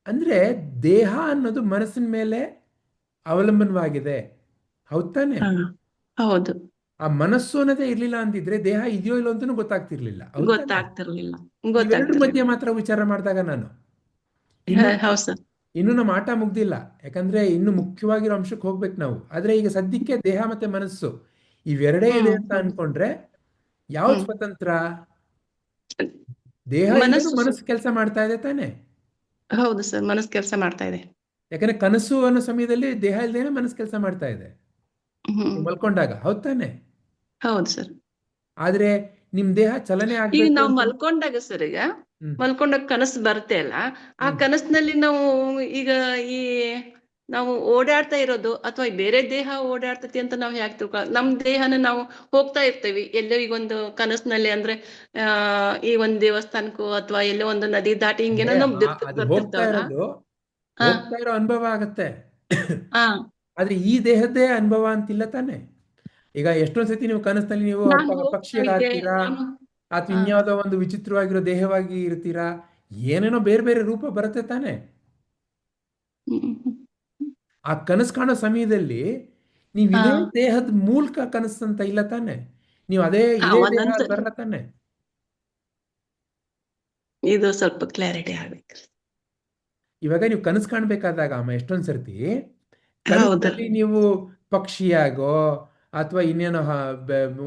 ಅಂದ್ರೆ ದೇಹ ಅನ್ನೋದು ಮನಸ್ಸಿನ ಮೇಲೆ ಅವಲಂಬನವಾಗಿದೆ, ಹೌದ್ ತಾನೆ? ಹೌದು. ಆ ಮನಸ್ಸು ಅನ್ನೋದೇ ಇರ್ಲಿಲ್ಲ ಅಂತಿದ್ರೆ ದೇಹ ಇದೆಯೋ ಇಲ್ಲೋ ಅಂತಾನು ಗೊತ್ತಾಗ್ತಿರ್ಲಿಲ್ಲ. ಇವೆರಡರ ಮಧ್ಯೆ ಮಾತ್ರ ವಿಚಾರ ಮಾಡಿದಾಗ ನಾನು ಇನ್ನು ನಮ್ಮ ಆಟ ಮುಗ್ದಿಲ್ಲ, ಯಾಕಂದ್ರೆ ಇನ್ನು ಮುಖ್ಯವಾಗಿರೋ ಅಂಶಕ್ಕೆ ಹೋಗ್ಬೇಕು ನಾವು. ಆದ್ರೆ ಈಗ ಸದ್ಯಕ್ಕೆ ದೇಹ ಮತ್ತೆ ಮನಸ್ಸು ಇವೆರಡೇ ಇದೆ ಅಂತ ಅನ್ಕೊಂಡ್ರೆ ಯಾವ್ದು ಸ್ವತಂತ್ರ? ದೇಹ ಮನಸ್ಸು ಕೆಲಸ ಮಾಡ್ತಾ ಇದೆ ತಾನೆ? ಹೌದು ಸರ್, ಮನಸ್ಸು ಕೆಲಸ ಮಾಡ್ತಾ ಇದೆ. ಯಾಕಂದ್ರೆ ಕನಸು ಅನ್ನೋ ಸಮಯದಲ್ಲಿ ದೇಹ ಇಲ್ದೇನೆ ಮನಸ್ಸು ಕೆಲಸ ಮಾಡ್ತಾ ಇದೆ ಮಲ್ಕೊಂಡಾಗ, ಹೌದ್ ತಾನೆ? ಹೌದು ಸರ್. ಆದ್ರೆ ನಿಮ್ ದೇಹ ಚಲನೆ ಈಗ ನಾವು ಮಲ್ಕೊಂಡಾಗ ಸರ್, ಈಗ ಮಲ್ಕೊಂಡಾಗ ಕನಸು ಬರುತ್ತೆ ಅಲ್ಲ, ಆ ಕನಸಿನಲ್ಲಿ ನಾವು ಓಡಾಡ್ತಾ ಇರೋದು ಅಥವಾ ಬೇರೆ ದೇಹ ಓಡಾಡ್ತೈತಿ ಅಂತ ನಾವು ಯಾಕೆ ನಮ್ ದೇಹನ ನಾವು ಹೋಗ್ತಾ ಇರ್ತೇವಿ ಎಲ್ಲೋ. ಈಗ ಒಂದು ಕನಸಿನಲ್ಲಿ ಅಂದ್ರೆ ಈ ಒಂದ್ ದೇವಸ್ಥಾನಕ್ಕೂ ಅಥವಾ ಎಲ್ಲೋ ಒಂದು ನದಿ ದಾಟಿ ಹಿಂಗೇನೋ ಹೋಗ್ತಾ ಇರೋ ಅನುಭವ ಆಗತ್ತೆ. ಆದ್ರೆ ಈ ದೇಹದ್ದೇ ಅನುಭವ ಅಂತಿಲ್ಲ ತಾನೆ? ಈಗ ಎಷ್ಟೊಂದ್ ಸತಿ ನೀವು ಕನಸಿನಲ್ಲಿ ನೀವು ಪಕ್ಷಿಯಾಗ್ತೀರಾ, ಅಥವಾ ಹಾ. ಇನ್ಯಾವುದೋ ಒಂದು ವಿಚಿತ್ರವಾಗಿರೋ ದೇಹವಾಗಿ ಇರ್ತೀರಾ, ಏನೇನೋ ಬೇರೆ ಬೇರೆ ರೂಪ ಬರುತ್ತೆ ತಾನೆ. ಆ ಕನಸು ಕಾಣೋ ಸಮಯದಲ್ಲಿ ನೀವು ಹಾ. ಇದೇ ದೇಹದ ಮೂಲಕ ಕನಸಂತ ಇಲ್ಲ ತಾನೆ, ನೀವು ಇದೇ ದೇಹ ಒಂದೊಂದ್ ಅಲ್ಲಿ ಬರಲ್ಲ ತಾನೆ. ಇದು ಸ್ವಲ್ಪ ಕ್ಲಾರಿಟಿ ಆಗ್ಬೇಕು. ಇವಾಗ ನೀವು ಕನಸು ಕಾಣಬೇಕಾದಾಗ ಅಮ್ಮ ಎಷ್ಟೊಂದು ಸರ್ತಿ ಹೌದು. ಕನಸಿನಲ್ಲಿ ನೀವು ಪಕ್ಷಿಯಾಗೋ ಅಥವಾ ಇನ್ನೇನೋ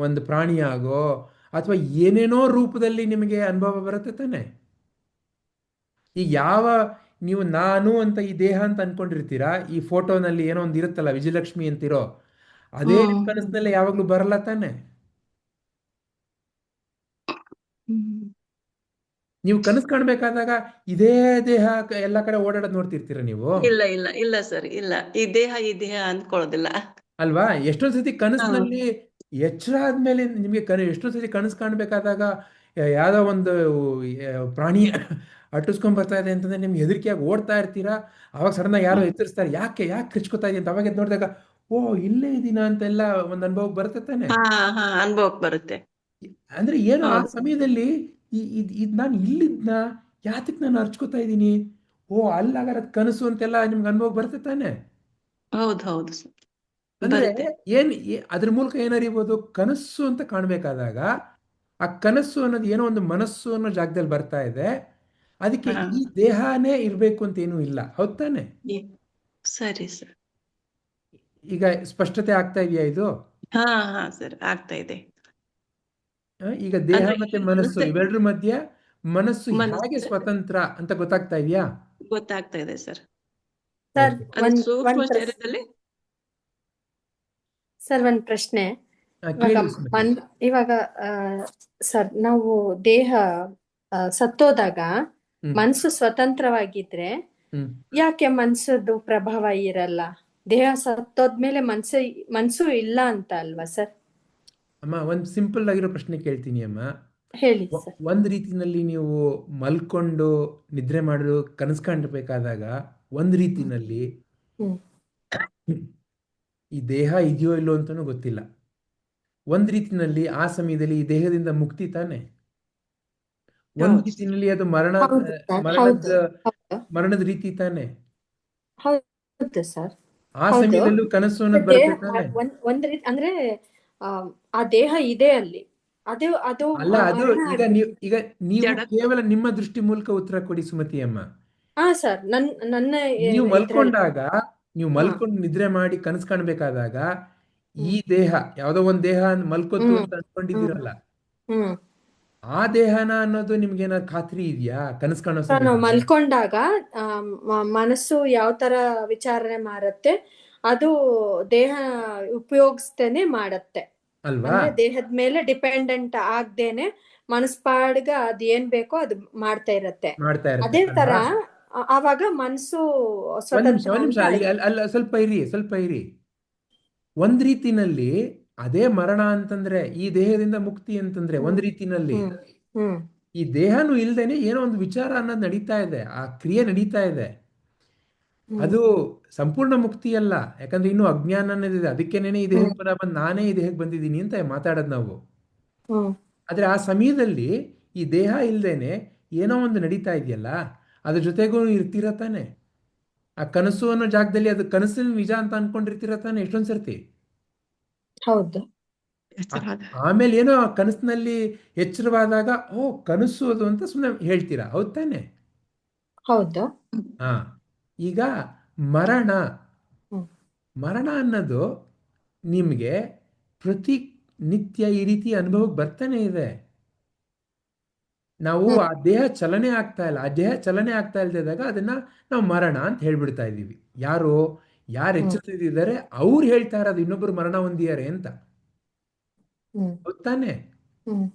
ಒಂದು ಪ್ರಾಣಿಯಾಗೋ ಅಥವಾ ಏನೇನೋ ರೂಪದಲ್ಲಿ ನಿಮಗೆ ಅನುಭವ ಬರುತ್ತೆ ತಾನೆ. ಈಗ ನೀವು ನಾನು ಅಂತ ಈ ದೇಹ ಅಂತ ಅನ್ಕೊಂಡಿರ್ತೀರಾ, ಈ ಫೋಟೋನಲ್ಲಿ ಏನೋ ಒಂದು ಇರುತ್ತಲ್ಲ ವಿಜಯಲಕ್ಷ್ಮಿ ಅಂತಿರೋ, ಅದೇ ನಿಮ್ಮ ಕನಸಿನಲ್ಲೇ ಯಾವಾಗಲೂ ಬರಲ್ಲ ತಾನೆ. ನೀವು ಕನಸು ಕಾಣಬೇಕಾದಾಗ ಇದೇ ದೇಹ ಎಲ್ಲ ಕಡೆ ಓಡಾಡೋದು ನೋಡ್ತಿರ್ತೀರ ನೀವು, ಇಲ್ಲ ಇಲ್ಲ ಇಲ್ಲ ಸರ್, ಇಲ್ಲ. ಈ ದೇಹ ಅಂದ್ಕೊಳ್ಳೋದಿಲ್ಲ. ಅಲ್ವಾ? ಎಷ್ಟೊಂದು ಸತಿ ಹಾ. ಕನಸಿನಲ್ಲಿ ಎಚ್ಚರ ಆದ್ಮೇಲೆ ನಿಮಗೆ ಎಷ್ಟೊಂದು ಸತಿ ಕನಸು ಕಾಣಬೇಕಾದಾಗ ಯಾವುದೋ ಒಂದು ಪ್ರಾಣಿ ಅಟ್ಟಿಸ್ಕೊಂಡ್ ಬರ್ತಾ ಇದೆ ಅಂತಂದ್ರೆ ನಿಮ್ಗೆ ಹೆದರಿಕೆಯಾಗಿ ಓಡ್ತಾ ಇರ್ತೀರಾ. ಅವಾಗ ಸಡನ್ ಯಾರೋ ಎಚ್ಚರಿಸ್ತಾರೆ, ಯಾಕೆ ಕಿರ್ಚ್ಕೊತಾ ಇದೆ ಅಂತ. ಅವಾಗ ಎದ್ದು ನೋಡಿದಾಗ ಓ ಇಲ್ಲೇ ಇದೀನಾ ಅಂತೆಲ್ಲ ಒಂದು ಅನುಭವ ಬರುತ್ತೆ ತಾನೆ. ಹಾ ಅನುಭವಕ್ಕೆ ಬರುತ್ತೆ. ಅಂದ್ರೆ ಏನು ಆ ಹೌದು. ಸಮಯದಲ್ಲಿ ಇದು ನಾನು ಇಲ್ಲಿದ್ನ, ಯಾತಕ್ಕೆ ನಾನು ಅರ್ಚ್ಕೋತಾ ಇದ್ದೀನಿ, ಓ ಅಲ್ಲಾಗಾರ ಕನಸು ಅಂತೆಲ್ಲ ನಿಮ್ಗೆ ಅನುಭವ ಬರುತ್ತೆ ತಾನೆ. ಹೌದು ಸರ್, ಅಂದ್ರೆ ಬರುತ್ತೆ. ಅದ್ರ ಮೂಲಕ ಏನರಿಬೋದು, ಕನಸು ಅಂತ ಕಾಣಬೇಕಾದಾಗ ಆ ಕನಸು ಅನ್ನೋದು ಏನೋ ಒಂದು ಮನಸ್ಸು ಅನ್ನೋ ಜಾಗದಲ್ಲಿ ಬರ್ತಾ ಇದೆ. ಅದಕ್ಕೆ ಹಾ. ಈ ದೇಹನೇ ಇರಬೇಕು ಅಂತ ಏನೂ ಇಲ್ಲ, ಹೌದ್ ತಾನೆ. ಈ- ಸರಿ ಸರ್. ಈಗ ಸ್ಪಷ್ಟತೆ ಆಗ್ತಾ ಇದೆಯಾ ಇದು? ಹಾ ಸರ್, ಆಗ್ತಾ ಇದೆ. ಈಗ ದೇಹ ಅಂದ್ರೆ ಮತ್ತೆ ಮನಸ್ಸು ಇವೆರಡರ ಮಧ್ಯೆ ಮನಸ್ಸು ಹೇಗೆ ಮನಸ್ಸು ಸ್ವತಂತ್ರ ಅಂತ ಗೊತ್ತಾಗ್ತಾ ಇದೆಯಾ? ಗೊತ್ತಾಗ್ತಾ ಇದೆ ಸರ್. Sir okay. ಅಂದ್ರೆ ಸೂಕ್ಷ್ಮ ಒಂದ್ ಶರೀರದಲ್ಲಿ. ಸರ್ ಒಂದ್ ಪ್ರಶ್ನೆ. ಇವಾಗ ಕೇಳಿ ಸುಮತಿ. ಇವಾಗ ಸರ್ ನಾವು ದೇಹ ಸತ್ತೋದಾಗ ಹ್ಮ್ ಮನ್ಸು ಸ್ವತಂತ್ರವಾಗಿದ್ರೆ ಹ್ಮ್ ಯಾಕೆ ಮನ್ಸದ್ದು ಪ್ರಭಾವ ಇರಲ್ಲ? ದೇಹ ಸತ್ತೋದ್ಮೇಲೆ ಮನ್ಸು ಇಲ್ಲ ಅಂತ ಅಲ್ವಾ ಸರ್? ಅಮ್ಮ, ಒಂದು ಸಿಂಪಲ್ ಆಗಿರೋ ಪ್ರಶ್ನೆ ಕೇಳ್ತೀನಿ ಅಮ್ಮ. ಹೇಳಿ ಸರ್. ಒಂದು ರೀತಿನಲ್ಲಿ ನೀವು ಮಲ್ಕೊಂಡು ನಿದ್ರೆ ಮಾಡಲು ಕನಸು ಕಾಣಬೇಕಾದಾಗ ಒಂದು ರೀತಿನಲ್ಲಿ ಹ್ಮ್ ಈ ದೇಹ ಇದೆಯೋ ಇಲ್ಲೋ ಅಂತನೂ ಗೊತ್ತಿಲ್ಲ. ಒಂದು ರೀತಿನಲ್ಲಿ ಆ ಸಮಯದಲ್ಲಿ ಈ ದೇಹದಿಂದ ಮುಕ್ತಿ ತಾನೆ. ಒಂದು ಹೌದು ರೀತಿನಲ್ಲಿ ಅದು ಹೌದು ಸರ್, ಹೌದು ಹೌದು ಮರಣದ ರೀತಿ ತಾನೆ. ಹೌದು ಸರ್, ಆ ಹೌದು. ಸಮಯದಲ್ಲೂ ಕನಸು ಅನ್ನೋದು ದೇಹ ಬರುತ್ತೆ ತಾನೆ. ಒಂದ್ ರೀತಿ ಅಂದ್ರೆ ಆ ದೇಹ ಇದೆ ಅಲ್ಲಿ, ಅದು ಅಲ್ಲ, ಅದು ಮರಣ ಈಗ ನೀವು ಜಡ. ಕೇವಲ ನಿಮ್ಮ ದೃಷ್ಟಿ ಮೂಲಕ ಉತ್ತರ ಕೊಡಿ ಸುಮತಿ ಅಮ್ಮ. ಹಾ ಸರ್, ನನ್ನ ನೀವು ಇದ್ರಲ್ಲಿ ನೀವು ಮಲ್ಕೊಂಡು ನಿದ್ರೆ ಮಾಡಿ ಕನಸು ಕಾಣಬೇಕಾದಾಗ ಈ ಹ್ಮ್ ದೇಹ ಯಾವುದೋ ಒಂದು ದೇಹ ಮಲ್ಕೋತು ಹ್ಮ್ ಅಂತ ಅನ್ಕೊಂಡಿದ್ದೀರಲ್ಲ, ಹ್ಮ್ ಆ ದೇಹನ ಅನ್ನೋದು ನಿಮ್ಗೇನಾದ್ರು ಖಾತ್ರಿ ಇದೆಯಾ ಕನಸು ಕಾಣೋ ಸರ್, ನಾವು ಸಮಯದಲ್ಲಿ? ಮಲ್ಕೊಂಡಾಗ ಮನಸ್ಸು ಯಾವ ತರ ವಿಚಾರಣೆ ಮಾಡತ್ತೆ, ಅದು ದೇಹ ಉಪಯೋಗಿಸ್ತೇನೆ ಮಾಡತ್ತೆ. ಅಲ್ವಾ? ಅಂದ್ರೆ ದೇಹದ ಮೇಲೆ ಡಿಪೆಂಡೆಂಟ್ ಆಗ್ದೇನೆ ಮನಸ್ಪಾಡ್ಗ ಅದ್ ಏನ್ ಬೇಕೋ ಅದು ಮಾಡ್ತಾ ಇರತ್ತೆ. ಮಾಡ್ತಾ ಇರುತ್ತೆ ಅದೇ ತರ ಅಲ್ವಾ? ಆವಾಗ ಮನಸ್ಸು ಒಂದ್ ನಿಮಿಷ ಸ್ವತಂತ್ರ ಅಂತ ಅಲ್ಲಿ ಆಯ್ತು. ಅಲ್ಲ, ಸ್ವಲ್ಪ ಇರಿ. ಒಂದ್ ರೀತಿನಲ್ಲಿ ಅದೇ ಮರಣ ಅಂತಂದ್ರೆ, ಈ ದೇಹದಿಂದ ಮುಕ್ತಿ ಅಂತಂದ್ರೆ ಒಂದ್ ರೀತಿನಲ್ಲಿ ಹ್ಮ್ ಹ್ಮ್ ಈ ದೇಹನೂ ಇಲ್ದೇನೆ ಏನೋ ಒಂದು ವಿಚಾರ ಅನ್ನೋದು ನಡೀತಾ ಇದೆ, ಆ ಕ್ರಿಯೆ ನಡೀತಾ ಇದೆ. ಹ್ಮ್ ಅದು ಸಂಪೂರ್ಣ ಮುಕ್ತಿ ಅಲ್ಲ, ಯಾಕಂದ್ರೆ ಇನ್ನೂ ಅಜ್ಞಾನ ಅನ್ನೋದಿದೆ. ಅದಕ್ಕೇನೆ ಈ ದೇಹಕ್ಕೆ ಪುನಃ ಬಂದು ನಾನೇ ಈ ದೇಹಕ್ಕೆ ಬಂದಿದ್ದೀನಿ ಅಂತ ಮಾತಾಡೋದು ನಾವು. ಹ್ಮ್ ಆದ್ರೆ ಆ ಸಮಯದಲ್ಲಿ ಈ ದೇಹ ಇಲ್ದೇನೆ ಏನೋ ಒಂದು ನಡೀತಾ ಇದೆಯಲ್ಲ, ಅದ್ರ ಜೊತೆಗೂ ಇರ್ತೀರ ತಾನೆ. ಆ ಕನಸು ಅನ್ನೋ ಜಾಗದಲ್ಲಿ ಅದು ಕನಸಿನ ನಿಜ ಅಂತ ಅನ್ಕೊಂಡಿರ್ತೀರ ತಾನೆ ಎಷ್ಟೊಂದ್ ಸರ್ತಿ. ಹೌದು. ಆಮೇಲೆ ಏನೋ ಆ ಕನಸಿನಲ್ಲಿ ಎಚ್ಚರವಾದಾಗ ಓ ಕನಸು ಅದು ಅಂತ ಸುಮ್ಮನೆ ಹೇಳ್ತೀರಾ, ಹೌದ್ ತಾನೆ. ಹೌದು. ಹಾ. ಈಗ ಮರಣ ಹ್ಮ್ ಮರಣ ಅನ್ನೋದು ನಿಮಗೆ ಪ್ರತಿ ನಿತ್ಯ ಈ ರೀತಿ ಅನುಭವಕ್ಕೆ ಬರ್ತಾನೆ ಇದೆ. ನಾವು ಹ್ಮ್ ಆ ದೇಹ ಚಲನೆ ಆಗ್ತಾ ಇಲ್ಲ, ಆ ದೇಹ ಚಲನೆ ಆಗ್ತಾ ಇಲ್ದಿದ್ದಾಗ ಅದನ್ನ ನಾವು ಮರಣ ಅಂತ ಹೇಳ್ಬಿಡ್ತಾ ಇದ್ದೀವಿ. ಯಾರು ಹ್ಮ್ ಎಚ್ಚರಿಸಿದ್ದಾರೆ ಅವ್ರು ಹೇಳ್ತಾ ಇರೋದು ಇನ್ನೊಬ್ರು ಮರಣ ಹೊಂದಿದ್ದಾರೆ ಅಂತ, ಹ್ಮ್ ಗೊತ್ತಾನೆ. ಹ್ಮ್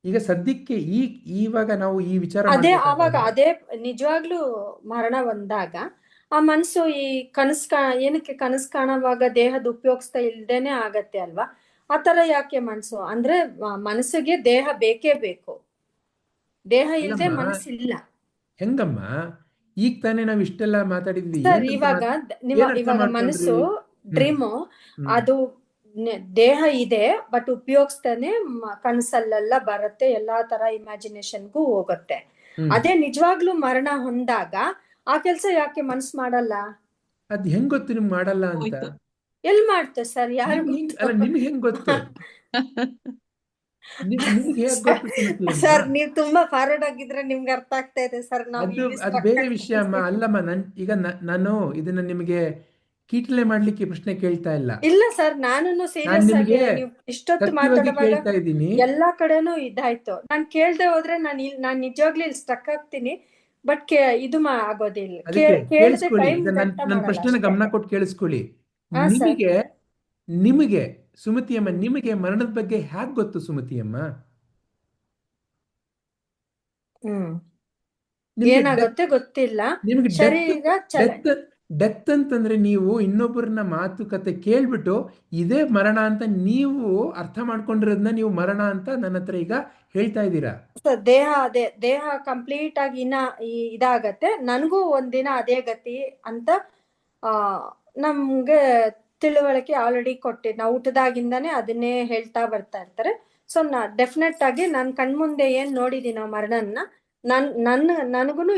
ಈಗ ಸದ್ಯಕ್ಕೆ ಇವಾಗ ನಾವು ಈ ವಿಚಾರ ಅದೇ ಮಾಡ್ಬೇಕಾದಾಗ ಅದೇ ನಿಜವಾಗ್ಲೂ ಮರಣ ಬಂದಾಗ ಆ ಮನ್ಸು ಈ ಏನಕ್ಕೆ ಕನಸು ಕಾಣುವಾಗ ದೇಹದ ಉಪಯೋಗಿಸ್ತಾ ಇಲ್ದೇನೆ ಆಗತ್ತೆ ಅಲ್ವಾ? ಆತರ ಯಾಕೆ ಮನ್ಸು ಅಂದ್ರೆ ಮನಸ್ಸಿಗೆ ದೇಹ ಬೇಕೇ ಬೇಕು, ದೇಹ ಇಲ್ದೆ ಅಲ್ಲಮ್ಮ, ಮನಸ್ಸಿಲ್ಲ. ಹೆಂಗಮ್ಮ? ಈಗ ತಾನೇ ನಾವು ಇಷ್ಟೆಲ್ಲ ಮಾತಾಡಿದ್ವಿ, ಸರ್, ಏನಂತ ಇವಾಗ ಏನರ್ಥ ಮನಸ್ಸು ಮಾಡ್ಕೊಂಡ್ರಿ? ಹ್ಮ್ ಡ್ರೀಮು ಹ್ಮ್ ಅದು ದೇಹ ಇದೆ ಬಟ್ ಉಪಯೋಗಿಸ್ತಾನೆ ಕನಸಲ್ಲೆಲ್ಲ ಬರುತ್ತೆ, ಎಲ್ಲಾ ತರ ಇಮ್ಯಾಜಿನೇಷನ್ಗೂ ಹೋಗುತ್ತೆ. ಅದೇ ನಿಜವಾಗ್ಲೂ ಮರಣ ಹೊಂದಾಗ ಆ ಕೆಲ್ಸ ಯಾಕೆ ಮನ್ಸ್ ಮಾಡಲ್ಲ? ಅದ್ ಹೆಂಗ್ ಗೊತ್ತು ನಿಮ್ಗೆ ಮಾಡಲ್ಲ ಅಂತ? ಹೋಯ್ತು. ಎಲ್ ಮಾಡ್ತೆ ಸರ್? ಯಾರು ಅಲ್ಲ, ನಿಮ್ಗೆ ಹೆಂಗ್ ಗೊತ್ತು? ನಿಮ್ಗೆ ಹೇಗ್ ಗೊತ್ತು ಸುಮತಿ ಅಮ್ಮ? ಸರ್ ನೀವ್ ತುಂಬಾ ಫಾರ್ವರ್ಡ್ ಆಗಿದ್ರೆ ನಿಮ್ಗೆ ಅರ್ಥ ಆಗ್ತಾ ಇದೆ ಸರ್. ನಾವು ಅದು ಇಲ್ಲಿ ಅದು stuck ಬೇರೆ ಆಗ್ತಾ ವಿಷಯ ಅಮ್ಮ. ಇದ್ದೀವಿ. ಅಲ್ಲಮ್ಮ, ಈಗ ನಾನು ಇದನ್ನ ನಿಮಗೆ ಕೀಟಲೆ ಮಾಡ್ಲಿಕ್ಕೆ ಪ್ರಶ್ನೆ ಕೇಳ್ತಾ ಇಲ್ಲ. ಇಲ್ಲ ಸರ್, ನಾನು ನಾನ್ ಸೀರಿಯಸ್ ಆಗಿ ನಿಮಗೆ ನೀವು ಇಷ್ಟೊತ್ತು ಸತ್ಯವಾಗಿ ಮಾತಾಡುವಾಗ ಕೇಳ್ತಾ ಇದ್ದೀನಿ. ಎಲ್ಲಾ ಕಡೆನೂ ಇದಾಯ್ತು. ನಾನ್ ಕೇಳ್ದೆ ಹೋದ್ರೆ ನಾನ್ ನಿಜವಾಗ್ಲೂ ಇಲ್ಲಿ ಸ್ಟಕ್ ಆಗ್ತೀನಿ. ಬಟ್ ಇದು ಆಗೋದಿಲ್ಲ. ಅದಕ್ಕೆ ಕೇಳ್ದೆ ಕೇಳಿಸ್ಕೊಳ್ಳಿ. ಟೈಮ್ ಈಗ ವ್ಯರ್ಥ ನನ್ನ ಮಾಡಲ್ಲ ಪ್ರಶ್ನೆನ ಅಷ್ಟೇ. ಗಮನ ಕೊಟ್ಟು ಕೇಳಿಸ್ಕೊಳ್ಳಿ. ಹಾ ಸರ್. ನಿಮಗೆ ಸುಮತಿಯಮ್ಮ, ನಿಮಗೆ ಮರಣದ ಬಗ್ಗೆ ಹ್ಯಾಕ್ ಗೊತ್ತು ಸುಮತಿಯಮ್ಮ? ನಿಮ್ಗೆ ಏನಾಗುತ್ತೆ ಗೊತ್ತಿಲ್ಲ. ನಿಮ್ಗೆ ಶರೀರ ಚಲನೆ. ಡೆತ್ ಅಂತಂದ್ರೆ ನೀವು ಇನ್ನೊಬ್ಬರನ್ನ ಮಾತುಕತೆ ಕೇಳ್ಬಿಟ್ಟು ಇದೇ ಮರಣ ಅಂತ ನೀವು ಅರ್ಥ ಮಾಡ್ಕೊಂಡಿರೋದನ್ನ ನೀವು ಮರಣ ಅಂತ ನನ್ನ ಹತ್ರ ಈಗ ಹೇಳ್ತಾ ಇದ್ದೀರಾ. ದೇಹ ಕಂಪ್ಲೀಟ್ ಆಗಿ ಇದಾಗತ್ತೆ. ನನಗೂ ಒಂದಿನ ಅದೇ ಗತಿ ಅಂತ ನಮ್ಗೆ ತಿಳುವಳಿಕೆ ಆಲ್ರೆಡಿ ನಾವು ಊಟದಾಗಿಂದಾನೆ ಅದನ್ನೇ ಹೇಳ್ತಾ ಬರ್ತಾ ಇರ್ತಾರೆ. ಸೊ ಡೆಫಿನೆಟ್ ಆಗಿ ನಾನು ಕಣ್ಮುಂದೆ ಏನ್ ನೋಡಿದೀನೋ ಮರಣನ ನನಗೂನು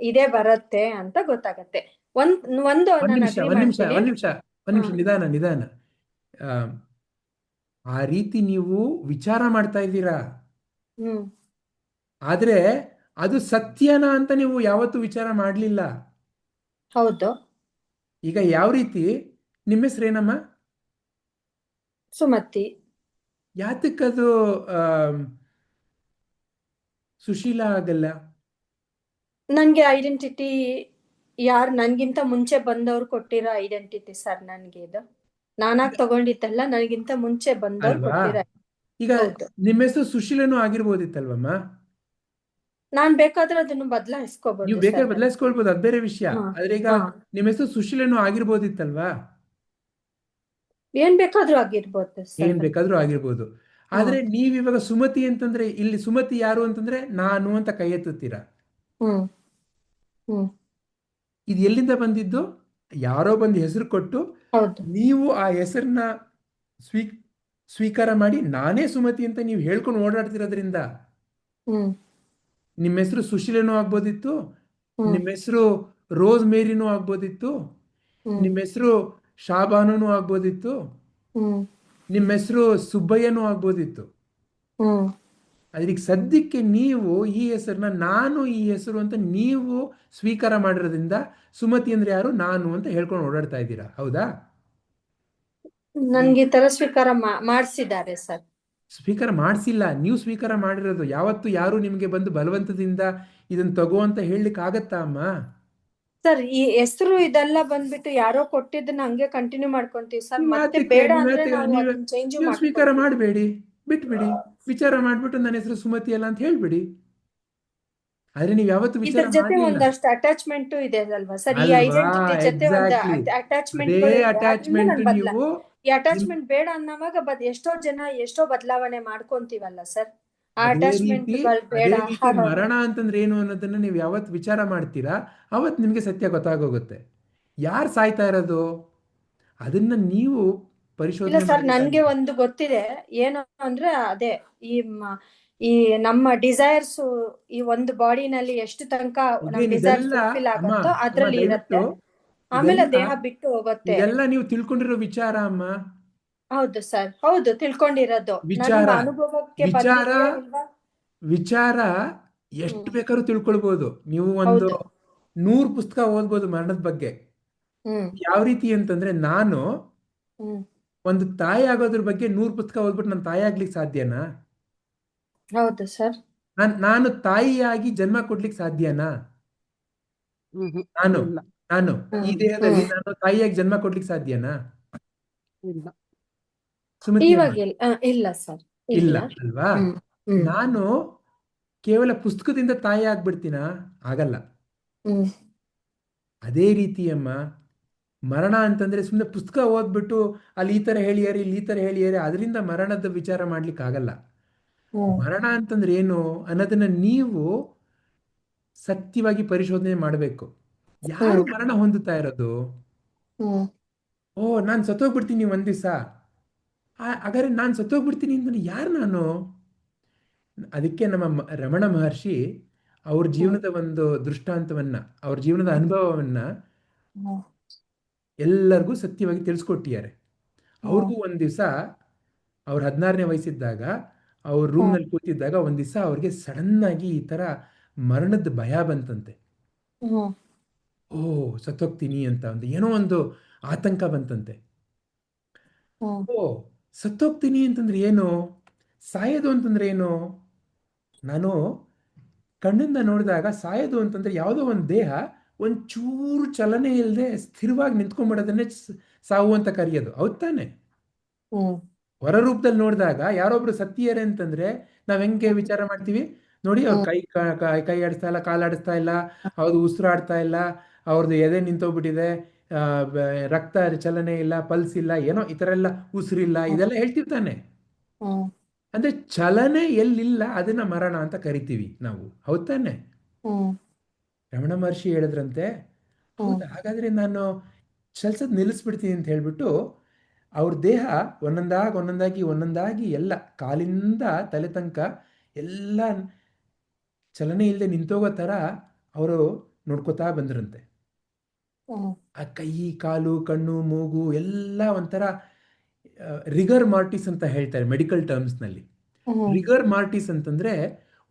ಇದೇ ಬರುತ್ತೆ ಅಂತ ಗೊತ್ತಾಗತ್ತೆ. ಒಂದು ನಾನು ಅಗ್ರಿ ಮಾಡ್ತೀನಿ. ನಿಧಾನ. ಆ, ಆ ರೀತಿ ನೀವು ವಿಚಾರ ಮಾಡ್ತಾ ಇದ್ದೀರಾ, ಆದ್ರೆ ಅದು ಸತ್ಯನಾ ಅಂತ ನೀವು ಯಾವತ್ತೂ ವಿಚಾರ ಮಾಡ್ಲಿಲ್ಲ. ಹೌದು. ಈಗ ಯಾವ ರೀತಿ, ನಿಮ್ಮ ಹೆಸರೇನಮ್ಮ? ಸುಮತಿ. ಯಾತಕ್ಕದು ಸುಶೀಲಾ ಆಗಲ್ಲ? ನನ್ಗೆ ಐಡೆಂಟಿಟಿ ಯಾರು ನನ್ಗಿಂತ ಮುಂಚೆ ಬಂದವ್ರು ಕೊಟ್ಟಿರೋ ಐಡೆಂಟಿಟಿ ಸರ್. ನನ್ಗೆ ಇದು ನಾನಾಗ್ ತಗೊಂಡಿದ್ದಲ್ಲ, ನನಗಿಂತ ಮುಂಚೆ ಬಂದವ್ರು ಅಲ್ವಾ? ಕೊಟ್ಟಿರೋ. ಈಗ ಹೌದು. ನಿಮ್ಮ ಹೆಸರು ಸುಶೀಲನೂ ಆಗಿರ್ಬೋದಿತ್ತಲ್ವಮ್ಮ? ನಾನ್ ಬೇಕಾದ್ರೆ ಅದನ್ನು ನೀವು ಬದಲಾಯಿಸ್ಕೋಬಹುದು ಬೇಕಾದ್ರೆ ಸರ್. ಬದಲಾಯಿಸ್ಕೊಳ್ಬೋದು, ಅದು ಬೇರೆ ವಿಷಯ. ಆದ್ರೆ ಈಗ ನಿಮ್ಮ ಹೆಸರು ಸುಶೀಲನೂ ಆಗಿರ್ಬೋದಿತ್ತಲ್ವಾ? ಏನ್ ಬೇಕಾದ್ರೂ ಆಗಿರ್ಬೋದು ಸರ್. ಏನ್ ಬೇಕಾದ್ರೂ ಆಗಿರ್ಬೋದು. ಆದ್ರೆ ನೀವಿವಾಗ ಸುಮತಿ ಅಂತಂದ್ರೆ, ಇಲ್ಲಿ ಸುಮತಿ ಯಾರು ಅಂತಂದ್ರೆ ನಾನು ಅಂತ ಕೈ ಎತ್ತುತ್ತೀರಾ. ಇದು ಎಲ್ಲಿಂದ ಬಂದಿದ್ದು? ಯಾರೋ ಬಂದು ಹೆಸರು ಕೊಟ್ಟು ಹೌದು. ನೀವು ಆ ಹೆಸರನ್ನ ಸ್ವೀಕಾರ ಮಾಡಿ ನಾನೇ ಸುಮತಿ ಅಂತ ನೀವು ಹೇಳ್ಕೊಂಡು ಓಡಾಡ್ತಿರೋದ್ರಿಂದ. ನಿಮ್ಮ ಹೆಸರು ಸುಶೀಲನೂ ಆಗ್ಬೋದಿತ್ತು, ನಿಮ್ಮ ಹೆಸರು ರೋಸ್ ಮೇರಿನೂ ಆಗ್ಬೋದಿತ್ತು, ನಿಮ್ಮ ಹೆಸರು ಶಾಬಾನೂ ಆಗ್ಬೋದಿತ್ತು, ನಿಮ್ಮ ಹೆಸರು ಸುಬ್ಬಯ್ಯನೂ ಆಗ್ಬೋದಿತ್ತು. ಅದಕ್ಕೆ ಸದ್ಯಕ್ಕೆ ನೀವು ಈ ಹೆಸರನ್ನ ನಾನು ಈ ಹೆಸರು ಅಂತ ನೀವು ಸ್ವೀಕಾರ ಮಾಡಿರೋದ್ರಿಂದ ಸುಮತಿ ಅಂದ್ರೆ ಯಾರು, ನಾನು ಅಂತ ಹೇಳ್ಕೊಂಡು ಓಡಾಡ್ತಾ ಇದ್ದೀರಾ. ಹೌದಾ? ನನ್ಗೆ ಈ ತರ ಸ್ವೀಕಾರ ಮಾಡಿಸಿದ್ದಾರೆ ಸರ್. ಸ್ವೀಕಾರ ಮಾಡಿಸಿಲ್ಲ, ನೀವು ಸ್ವೀಕಾರ ಮಾಡಿರೋದು. ಯಾವತ್ತು ಯಾರು ನಿಮಗೆ ಬಂದು ಬಲವಂತದಿಂದ ಇದನ್ನ ತಗೋ ಅಂತ ಹೇಳಲಿಕ್ಕೆ ಆಗತ್ತಾ ಅಮ್ಮ? ಸರ್ ಈ ಹೆಸರು ಇದೆಲ್ಲ ಬಂದ್ಬಿಟ್ಟು ಯಾರೋ ಕೊಟ್ಟಿದ್ದನ್ನ ಹಂಗೆ ಕಂಟಿನ್ಯೂ ಮಾಡ್ಕೊಂತೀವಿ ಸರ್. ಮತ್ತೆ ಯಾತಕ್ಕೆ? ಬೇಡ ಅಂದ್ರೆ ನಾವು ಅದನ್ನ ಚೇಂಜ್ ನೀವು ಸ್ವೀಕಾರ ಮಾಡ್ಕೊಂತೀವಿ. ಮಾಡಬೇಡಿ, ಬಿಟ್ಬಿಡಿ. ವಿಚಾರ ಮಾಡ್ಬಿಟ್ಟು ನನ್ನ ಹೆಸರು ಸುಮತಿ ಅಲ್ಲ ಅಂತ ಹೇಳ್ಬಿಡಿ. ಆದ್ರೆ ನೀವು ಯಾವತ್ತು ಇದ್ರ ವಿಚಾರ ಜೊತೆ ಮಾಡಲಿಲ್ಲ ಒಂದಷ್ಟು ಅಟ್ಯಾಚ್ಮೆಂಟ್ ಇದೆ ಅಲ್ವಾ ಸರ್? ಈ ಅಲ್ವಾ? ಐಡೆಂಟಿಟಿ ಜೊತೆ ಒಂದು ಎಕ್ಸಾಕ್ಟ್ಲಿ. ಅಟ್ಯಾಚ್ಮೆಂಟ್ ಅದೇ ಗಳು ಇದೆ. ಅದರಿಂದ ಅಟ್ಯಾಚ್ಮೆಂಟ್ ನಾನು ನೀವು ಈ ಅಟ್ಯಾಚ್ಮೆಂಟ್ ಬೇಡ ಅನ್ನೋವಾಗ ಎಷ್ಟೋ ಬದಲಾವಣೆ ಮಾಡ್ಕೊಂತೀವಲ್ಲ ಸರ್. ಆ ಅದೇ ಅಟ್ಯಾಚ್ಮೆಂಟ್ ರೀತಿ ಗಳು ಬೇಡ. ಮರಣ ಅಂತಂದ್ರೆ ಏನು ಅನ್ನೋದನ್ನ ನೀವು ಯಾವತ್ತು ವಿಚಾರ ಮಾಡ್ತೀರಾ ಅವತ್ತು ನಿಮಗೆ ಸತ್ಯ ಗೊತ್ತಾಗೋಗುತ್ತೆ. ಯಾರು ಸಾಯ್ತಾ ಇರೋದು ಅದನ್ನ ನೀವು ಇಲ್ಲ ಪರಿಶೋಧನೆ ಸರ್, ನನ್ಗೆ ಮಾಡಬೇಕಾಗಿದೆ. ಒಂದು ಗೊತ್ತಿದೆ. ಏನು ಅಂದ್ರೆ ಅದೇ ಈ ನಮ್ಮ ಡಿಸೈರ್ಸ್ ಈ ಒಂದು ಬಾಡಿನಲ್ಲಿ ಎಷ್ಟು ತನಕ ನಮ್ ಡಿಸೈರ್ ಇದೆಲ್ಲ ಫುಲ್ಫಿಲ್ ಅಮ್ಮ, ಆಗುತ್ತೋ ಅದ್ರಲ್ಲಿ ದಯವಿಟ್ಟು ಇರತ್ತೆ. ಆಮೇಲೆ ಇದೆಲ್ಲ ದೇಹ ಬಿಟ್ಟು ಹೋಗುತ್ತೆ. ಇದೆಲ್ಲ ನೀವು ತಿಳ್ಕೊಂಡಿರೋ ವಿಚಾರ ಅಮ್ಮ. ಹೌದು ಸರ್, ಹೌದು, ತಿಳ್ಕೊಂಡಿರೋದು. ವಿಚಾರ ನನ್ನ ಅನುಭವಕ್ಕೆ ವಿಚಾರ ಬಂದಿದೆಯಾ ಇಲ್ವಾ? ವಿಚಾರ ಎಷ್ಟು ಬೇಕಾದ್ರೂ ತಿಳ್ಕೊಳ್ಬೋದು. ನೀವು ಒಂದು ಹೌದು. 100 ಪುಸ್ತಕ ಓದ್ಬೋದು ಮರಣದ ಬಗ್ಗೆ. ಯಾವ ರೀತಿ ಅಂತಂದ್ರೆ, ನಾನು ಒಂದು ತಾಯಿ ಆಗೋದ್ರ ಬಗ್ಗೆ 100 ಪುಸ್ತಕ ಓದ್ಬಿಟ್ಟು ನಾನು ತಾಯಿ ಆಗ್ಲಿಕ್ಕೆ ಸಾಧ್ಯನಾ? ಹೌದು ಸರ್. ನಾನು ತಾಯಿಯಾಗಿ ಜನ್ಮ ಕೊಡ್ಲಿಕ್ಕೆ ಸಾಧ್ಯನಾ? ನಾನು ಇಲ್ಲ. ನಾನು ಈ ದೇಹದಲ್ಲಿ ನಾನು ತಾಯಿಯಾಗಿ ಜನ್ಮ ಕೊಡ್ಲಿಕ್ಕೆ ಸಾಧ್ಯನಾ? ಇಲ್ಲ. ಸುಮತಿ ಅಮ್ಮ, ಇವಾಗ ಇಲ್ಲ ಸರ್, ಇಲ್ಲ ಇಲ್ಲ. ಅಲ್ವಾ? ನಾನು ಕೇವಲ ಪುಸ್ತಕದಿಂದ ತಾಯಿ ಆಗ್ಬಿಡ್ತೀನಾ? ಆಗಲ್ಲ. ಅದೇ ರೀತಿ ಅಮ್ಮ, ಮರಣ ಅಂತಂದ್ರೆ ಸುಮ್ಮನೆ ಪುಸ್ತಕ ಓದ್ಬಿಟ್ಟು ಅಲ್ಲಿ ಈ ತರ ಹೇಳಿಯಾರೆ, ಇಲ್ಲಿ ಈ ತರ ಹೇಳಿಯಾರೆ, ಅದರಿಂದ ಮರಣದ ವಿಚಾರ ಮಾಡ್ಲಿಕ್ಕೆ ಆಗಲ್ಲ. ಮರಣ ಅಂತಂದ್ರೆ ಏನು ಅನ್ನೋದನ್ನ ನೀವು ಸತ್ಯವಾಗಿ ಪರಿಶೋಧನೆ ಮಾಡಬೇಕು. ಯಾರು ಮರಣ ಹೊಂದುತ್ತಾ ಇರೋದು? ಓ, ನಾನು ಸತ್ತೋಗ್ಬಿಡ್ತೀನಿ ಒಂದ್ ದಿವಸ, ಹಾಗಾದ್ರೆ ನಾನು ಸತ್ತೋಗ್ಬಿಡ್ತೀನಿ ಅಂತ ಯಾರು ನಾನು? ಅದಕ್ಕೆ ನಮ್ಮ ರಮಣ ಮಹರ್ಷಿ ಅವ್ರ ಜೀವನದ ಒಂದು ದೃಷ್ಟಾಂತವನ್ನ, ಅವ್ರ ಜೀವನದ ಅನುಭವವನ್ನ ಎಲ್ಲರಿಗೂ ಸತ್ಯವಾಗಿ ತಿಳಿಸ್ಕೊಟ್ಟಿದ್ದಾರೆ. ಅವ್ರಿಗೂ ಒಂದ್ ದಿವಸ ಅವ್ರ 16ನೇ ವಯಸ್ಸಿದ್ದಾಗ ಅವ್ರ ರೂಮ್ನಲ್ಲಿ ಕೂತಿದ್ದಾಗ ಒಂದ್ ದಿವಸ ಅವ್ರಿಗೆ ಸಡನ್ ಆಗಿ ಈ ತರ ಮರಣದ ಭಯ ಬಂತಂತೆ. ಓ ಸತ್ತೋಗ್ತೀನಿ ಅಂತ ಒಂದು ಏನೋ ಒಂದು ಆತಂಕ ಬಂತಂತೆ. ಓ ಸತ್ತೋಗ್ತೀನಿ ಅಂತಂದ್ರೆ ಏನು, ಸಾಯೋದು ಅಂತಂದ್ರೆ ಏನು? ನಾನು ಕಣ್ಣಿಂದ ನೋಡಿದಾಗ ಸಾಯೋದು ಅಂತಂದ್ರೆ ಯಾವುದೋ ಒಂದು ದೇಹ ಒಂಚೂರು ಚಲನೆ ಇಲ್ಲದೆ ಸ್ಥಿರವಾಗಿ ನಿಂತ್ಕೊಂಡ್ಬಿಡೋದನ್ನೇ ಸಾವು ಅಂತ ಕರೆಯೋದು. ಹೌದ್ ತಾನೆ? ಹೊರ ರೂಪದಲ್ಲಿ ನೋಡಿದಾಗ ಯಾರೊಬ್ರು ಸತ್ತಿದ್ದಾರೆ ಅಂತಂದ್ರೆ ನಾವ್ ಹೆಂಗೆ ವಿಚಾರ ಮಾಡ್ತೀವಿ? ನೋಡಿ ಅವ್ರ ಕೈ ಆಡಿಸ್ತಾ ಇಲ್ಲ, ಕಾಲು ಆಡಿಸ್ತಾ ಇಲ್ಲ, ಅವ್ರದ್ದು ಉಸಿರಾಡ್ತಾ ಇಲ್ಲ, ಅವ್ರದ್ದು ಎದೆ ನಿಂತೋಗ್ಬಿಟ್ಟಿದೆ, ರಕ್ತ ಚಲನೆ ಇಲ್ಲ, ಪಲ್ಸ್ ಇಲ್ಲ, ಏನೋ ಈ ತರ ಎಲ್ಲ, ಉಸಿರಿಲ್ಲ, ಇದೆಲ್ಲ ಹೇಳ್ತೀವಿ ತಾನೆ. ಅಂದ್ರೆ ಚಲನೆ ಎಲ್ಲಿಲ್ಲ ಅದನ್ನ ಮರಣ ಅಂತ ಕರಿತೀವಿ ನಾವು. ಹೌದ್ ತಾನೆ? ರಮಣ ಮಹರ್ಷಿ ಹೇಳಿದ್ರಂತೆ, ಹೌದಾ ಹಾಗಾದ್ರೆ ನಾನು ಚಲ್ಸದ್ ನಿಲ್ಲಿಸ್ಬಿಡ್ತೀನಿ ಅಂತ ಹೇಳ್ಬಿಟ್ಟು ಅವ್ರ ದೇಹ ಒಂದೊಂದಾಗಿ ಎಲ್ಲ ಕಾಲಿಂದ ತಲೆ ತನಕ ಎಲ್ಲ ಚಲನೆ ಇಲ್ಲದೆ ನಿಂತೋಗೋ ತರ ಅವರು ನೋಡ್ಕೋತಾ ಬಂದ್ರಂತೆ. ಆ ಕೈ, ಕಾಲು, ಕಣ್ಣು, ಮೂಗು ಎಲ್ಲ ಒಂಥರ ರಿಗರ್ ಮಾರ್ಟಿಸ್ ಅಂತ ಹೇಳ್ತಾರೆ ಮೆಡಿಕಲ್ ಟರ್ಮ್ಸ್ ನಲ್ಲಿ. ರಿಗರ್ ಮಾರ್ಟಿಸ್ ಅಂತಂದ್ರೆ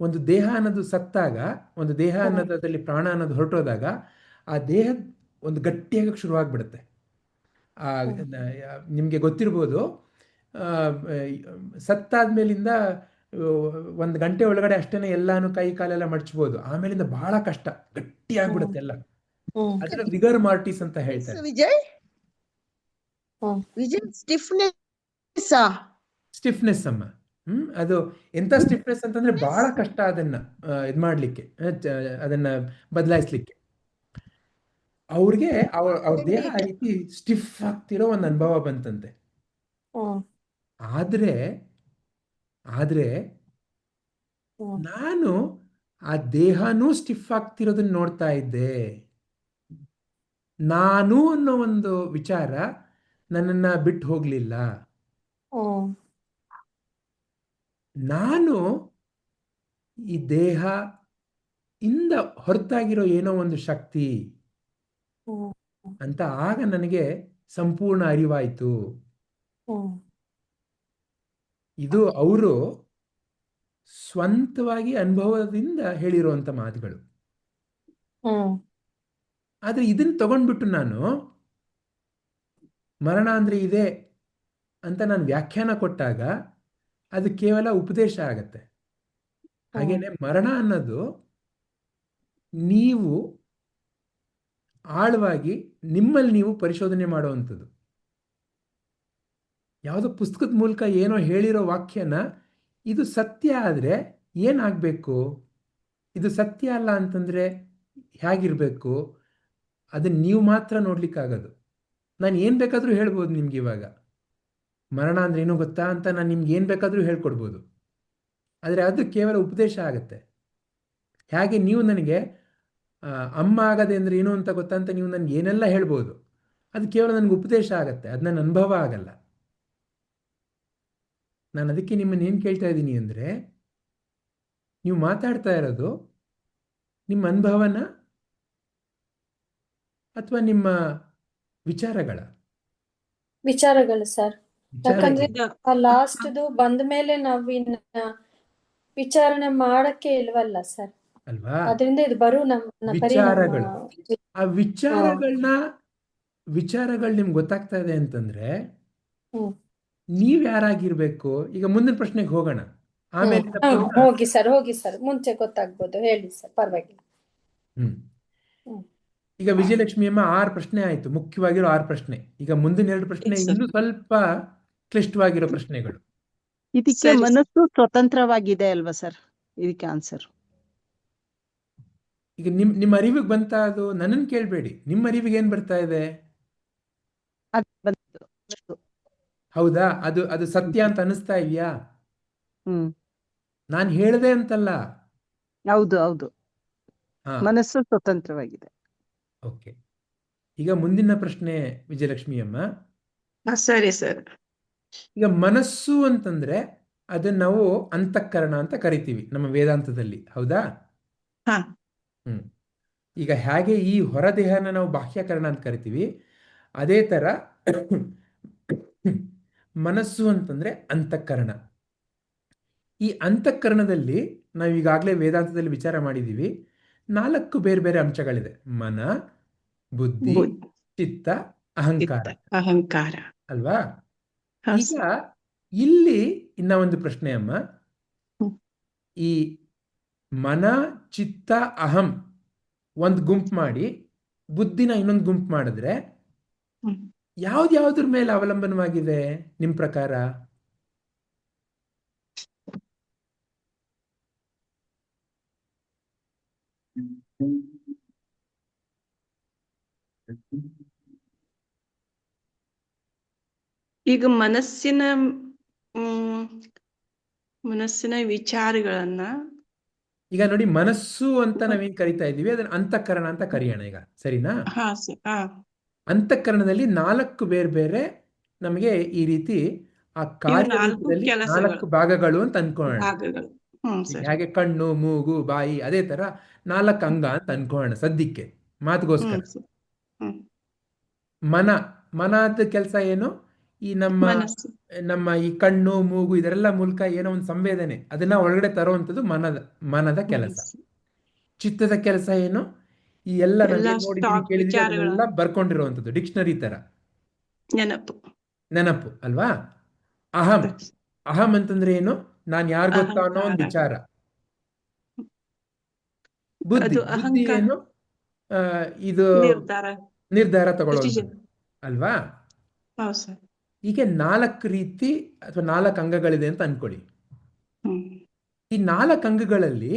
ಒಂದು ದೇಹ ಅನ್ನೋದು ಸತ್ತಾಗ, ಒಂದು ದೇಹ ಅನ್ನೋದ್ರಲ್ಲಿ ಪ್ರಾಣ ಅನ್ನೋದು ಹೊರಟೋದಾಗ ಆ ದೇಹ ಒಂದು ಗಟ್ಟಿಯಾಗಕ್ಕೆ ಶುರುವಾಗ್ಬಿಡುತ್ತೆ. ನಿಮಗೆ ಗೊತ್ತಿರ್ಬೋದು, ಸತ್ತಾದ್ಮೇಲಿಂದ 1 ಗಂಟೆ ಒಳಗಡೆ ಅಷ್ಟೇನೆ ಎಲ್ಲಾನು ಕೈ ಕಾಲೆಲ್ಲ ಮಡ್ಚ್ಬೋದು, ಆಮೇಲಿಂದ ಬಹಳ ಕಷ್ಟ, ಗಟ್ಟಿ ಆಗ್ಬಿಡುತ್ತೆ ಎಲ್ಲ. ಅದನ್ನ ರಿಗರ್ ಮಾರ್ಟಿಸ್ ಅಂತ ಹೇಳ್ತಾರೆ. ವಿಜಯ್ ಸ್ಟಿಫ್ನೆಸ್ ಸ್ಟಿಫ್ನೆಸ್ ಅಮ್ಮ. ಅದು ಎಂತ ಸ್ಟಿಫ್ನೆಸ್ ಅಂತಂದ್ರೆ ಬಹಳ ಕಷ್ಟ ಅದನ್ನ ಇದ್ ಮಾಡ್ಲಿಕ್ಕೆ, ಅದನ್ನ ಬದಲಾಯಿಸ್ಲಿಕ್ಕೆ. ಅವ್ರಿಗೆ ಅವ್ರ ದೇಹ ಆ ರೀತಿ ಸ್ಟಿಫ್ ಆಗ್ತಿರೋ ಒಂದು ಅನುಭವ ಬಂತಂತೆ. ಆದ್ರೆ ನಾನು ಆ ದೇಹನೂ ಸ್ಟಿಫ್ ಆಗ್ತಿರೋದನ್ನ ನೋಡ್ತಾ ಇದ್ದೆ. ನಾನು ಅನ್ನೋ ಒಂದು ವಿಚಾರ ನನ್ನನ್ನ ಬಿಟ್ಟು ಹೋಗ್ಲಿಲ್ಲ. ನಾನು ಈ ದೇಹ ಇಂದ ಹೊರತಾಗಿರೋ ಏನೋ ಒಂದು ಶಕ್ತಿ ಅಂತ ಆಗ ನನಗೆ ಸಂಪೂರ್ಣ ಅರಿವಾಯ್ತು. ಇದು ಅವರು ಸ್ವಂತವಾಗಿ ಅನುಭವದಿಂದ ಹೇಳಿರುವಂತ ಮಾತುಗಳು. ಆದ್ರೆ ಇದನ್ನ ತಗೊಂಡ್ಬಿಟ್ಟು ನಾನು ಮರಣ ಅಂದ್ರೆ ಇದೆ ಅಂತ ನಾನು ವ್ಯಾಖ್ಯಾನ ಕೊಟ್ಟಾಗ ಅದು ಕೇವಲ ಉಪದೇಶ ಆಗತ್ತೆ. ಹಾಗೇನೆ ಮರಣ ಅನ್ನೋದು ನೀವು ಆಳವಾಗಿ ನಿಮ್ಮಲ್ಲಿ ನೀವು ಪರಿಶೋಧನೆ ಮಾಡುವಂಥದ್ದು. ಯಾವುದೋ ಪುಸ್ತಕದ ಮೂಲಕ ಏನೋ ಹೇಳಿರೋ ವಾಕ್ಯನ ಇದು ಸತ್ಯ ಆದ್ರೆ ಏನಾಗಬೇಕು, ಇದು ಸತ್ಯ ಅಲ್ಲ ಅಂತಂದ್ರೆ ಹೇಗಿರ್ಬೇಕು, ಅದನ್ನ ನೀವು ಮಾತ್ರ ನೋಡ್ಲಿಕ್ಕಾಗದು. ನಾನು ಏನ್ ಬೇಕಾದ್ರೂ ಹೇಳ್ಬೋದು ನಿಮ್ಗೆ. ಇವಾಗ ಮರಣ ಅಂದ್ರೆ ಏನೋ ಗೊತ್ತಾ ಅಂತ ನಾನು ನಿಮ್ಗೆ ಏನ್ ಬೇಕಾದ್ರೂ ಹೇಳ್ಕೊಡ್ಬೋದು. ಆದರೆ ಅದು ಕೇವಲ ಉಪದೇಶ ಆಗತ್ತೆ. ಹೇಗೆ ನೀವು ನನಗೆ ಅಮ್ಮ ಆಗದೆ ಅಂದ್ರೆ ಏನು ಅಂತ ಗೊತ್ತಾ ಅಂತ ನೀವು ನನ್ಗೆ ಏನೆಲ್ಲ ಹೇಳ್ಬೋದು, ಅದು ಕೇವಲ ನನಗೆ ಉಪದೇಶ ಆಗತ್ತೆ, ಅದು ನನ್ನ ಅನುಭವ ಆಗಲ್ಲ. ನಾನು ಅದಕ್ಕೆ ನಿಮ್ಮನ್ನು ಏನು ಕೇಳ್ತಾ ಇದ್ದೀನಿ ಅಂದರೆ, ನೀವು ಮಾತಾಡ್ತಾ ಇರೋದು ನಿಮ್ಮ ಅನುಭವನ ಅಥವಾ ನಿಮ್ಮ ವಿಚಾರಗಳು ಸರ್. ಯಾಕಂದ್ರೆ ಲಾಸ್ಟ್ದು ಬಂದ ಮೇಲೆ ನಾವು ಇನ್ನ ವಿಚಾರಣೆ ಮಾಡಕ್ಕೆ ಇಲ್ವಲ್ಲ ಸರ್ ಅಲ್ವಾ? ಅದರಿಂದ ಇದು ಬರು ನಮ್ಮ ವಿಚಾರಗಳು, ಆ ವಿಚಾರಗಳು ನಿಮ್ಗೆ ಗೊತ್ತಾಗ್ತಾ ಇದೆ ಅಂತಂದ್ರೆ ನೀವ್ ಯಾರಾಗಿರ್ಬೇಕು. ಈಗ ಮುಂದಿನ ಪ್ರಶ್ನೆಗೆ ಹೋಗೋಣ. ಆಮೇಲೆ ಹೋಗಿ ಸರ್ ಮುಂಚೆ ಗೊತ್ತಾಗ್ಬೋದು, ಹೇಳಿ ಸರ್, ಪರವಾಗಿಲ್ಲ. ಈಗ ವಿಜಯಲಕ್ಷ್ಮಿ ಅಮ್ಮ 6 ಪ್ರಶ್ನೆ ಆಯ್ತು, ಮುಖ್ಯವಾಗಿರೋ 6 ಪ್ರಶ್ನೆ. ಈಗ ಮುಂದಿನ 2 ಪ್ರಶ್ನೆ ಇನ್ನೂ ಸ್ವಲ್ಪ ಕ್ಲಿಷ್ಟವಾಗಿರೋ ಪ್ರಶ್ನೆಗಳು. ಇದಕ್ಕೆ ಮನಸ್ಸು ಸ್ವತಂತ್ರವಾಗಿದೆ ಅಲ್ವಾ ಸರ್ ಇದಕ್ಕೆ ಆನ್ಸರ್? ಈಗ ನಿಮ್ಮ ಅರಿವಿಗೆ ಬಂತ? ಅದು ನನ್ನನ್ನು ಕೇಳಬೇಡಿ, ನಿಮ್ಮ ಅರಿವಿಗೆ ಏನ್ ಬರ್ತಾ ಇದೆ? ಹೌದಾ? ಅದು ಸತ್ಯ ಅಂತ ಅನಿಸ್ತಾ ಇದೆಯಾ? ನಾನು ಹೇಳ್ದೆ ಅಂತಲ್ಲ. ಹೌದು ಮನಸ್ಸು ಸ್ವತಂತ್ರವಾಗಿದೆ. ಓಕೆ, ಈಗ ಮುಂದಿನ ಪ್ರಶ್ನೆ ವಿಜಯಲಕ್ಷ್ಮಿ ಅಮ್ಮ. ಸರಿ ಸರ್. ಈಗ ಮನಸ್ಸು ಅಂತಂದ್ರೆ ಅದನ್ನ ನಾವು ಅಂತಃಕರಣ ಅಂತ ಕರಿತೀವಿ ನಮ್ಮ ವೇದಾಂತದಲ್ಲಿ, ಹೌದಾ? ಹಾ ಹ್ಮ್. ಈಗ ಹೇಗೆ ಈ ಹೊರದೇಹನ ನಾವು ಬಾಹ್ಯಕರಣ ಅಂತ ಕರಿತೀವಿ, ಅದೇ ತರ ಮನಸ್ಸು ಅಂತಂದ್ರೆ ಅಂತಃಕರಣ. ಈ ಅಂತಃಕರಣದಲ್ಲಿ ನಾವು ಈಗಾಗಲೇ ವೇದಾಂತದಲ್ಲಿ ವಿಚಾರ ಮಾಡಿದ್ದೀವಿ, 4 ಬೇರೆ ಬೇರೆ ಅಂಶಗಳಿದೆ: ಮನ, ಬುದ್ಧಿ, ಬುದ್ಧಿ, ಚಿತ್ತ, ಅಹಂಕಾರ, ಚಿತ್ತ, ಅಹಂಕಾರ. ಅಲ್ವಾ? ಹಾ ಈಗ ಸರ್. ಇಲ್ಲಿ ಇನ್ನ ಒಂದು ಪ್ರಶ್ನೆ ಅಮ್ಮ. ಹ್ಮ್. ಈ ಮನ, ಚಿತ್ತ, ಅಹಂ ಒಂದು ಗುಂಪು ಮಾಡಿ ಬುದ್ಧಿನ ಇನ್ನೊಂದು ಗುಂಪು ಮಾಡಿದ್ರೆ ಹ್ಮ್. ಯಾವ್ದ್ಯಾವ್ದ್ರ ಮೇಲೆ ಅವಲಂಬನವಾಗಿದೆ ನಿಮ್ ಪ್ರಕಾರ? ಈಗ ಮನಸ್ಸಿನ ವಿಚಾರಗಳನ್ನ ಈಗ ನೋಡಿ, ಮನಸ್ಸು ಅಂತ ನಾವೇನ್ ಕರಿತಾ ಇದ್ದೀವಿ ಅದನ್ನ ಅಂತಃಕರಣ ಅಂತ ಕರೆಯೋಣ ಈಗ, ಸರಿನಾ? ಹಾ ಸರ್. ಹಾ ಅಂತಃಕರಣದಲ್ಲಿ 4 ಬೇರೆ ಬೇರೆ ನಮಗೆ ಈ ರೀತಿ ಆ ಇವು 4 ಕಾರ್ಯರೂಪದಲ್ಲಿ ಕೆಲಸಗಳು, 4 ಭಾಗಗಳು ಅಂತ ಅನ್ಕೊಳ್ಳೋಣ. ಭಾಗಗಳು. ಹ್ಮ್ ಈಗ ಸರ್. ಹೇಗೆ ಕಣ್ಣು, ಮೂಗು, ಬಾಯಿ, ಅದೇ ತರ 4 ಅಂಗ ಅಂತ ಅನ್ಕೊಳ್ಳೋಣ ಸದ್ಯಕ್ಕೆ, ಮಾತುಗೋಸ್ಕರ. ಹ್ಮ್ ಸರ್. ಹ್ಮ್. ಮನದ ಕೆಲಸ ಏನು? ಈ ಮನಸ್ಸು. ನಮ್ಮ ಈ ಕಣ್ಣು, ಮೂಗು ಇದರೆಲ್ಲ ಮೂಲಕ ಏನೋ ಒಂದು ಸಂವೇದನೆ ಅದನ್ನ ಒಳಗಡೆ ತರುವಂಥದ್ದು ಮನದ ಕೆಲಸ. ಮನಸ್ಸು. ಚಿತ್ತದ ಕೆಲಸ ಏನು? ಈ ಎಲ್ಲ ಎಲ್ಲ ನಾವೇನ್ ನೋಡಿದೀವಿ, ಸ್ಟಾಕ್ ಕೇಳಿದೀವಿ ವಿಚಾರಗಳ ಅದನ್ನೆಲ್ಲ ಬರ್ಕೊಂಡಿರುವಂಥದ್ದು, ಡಿಕ್ಷನರಿ ತರ ನೆನಪು, ಅಲ್ವಾ? ಅಹಂ ಅಂತಂದ್ರೆ ಏನು? ನಾನು ಯಾರು ಗೊತ್ತಾ ಅನ್ನೋ ಒಂದು ಅಹಂಕಾರ. ವಿಚಾರ. ಬುದ್ಧಿ ಅದು ಅಹಂಕಾರ, ಏನು? ಇದು ನಿರ್ಧಾರ ತಗೊಳ್ಳೋದು, ಅಲ್ವಾ? ಹೌದು ಸರ್. ಹೀಗೆ 4 ರೀತಿ ಅಥವಾ 4 ಅಂಗಗಳಿದೆ ಅಂತ ಅನ್ಕೊಳ್ಳಿ. ಹ್ಮ್. ಈ 4 ಅಂಗಗಳಲ್ಲಿ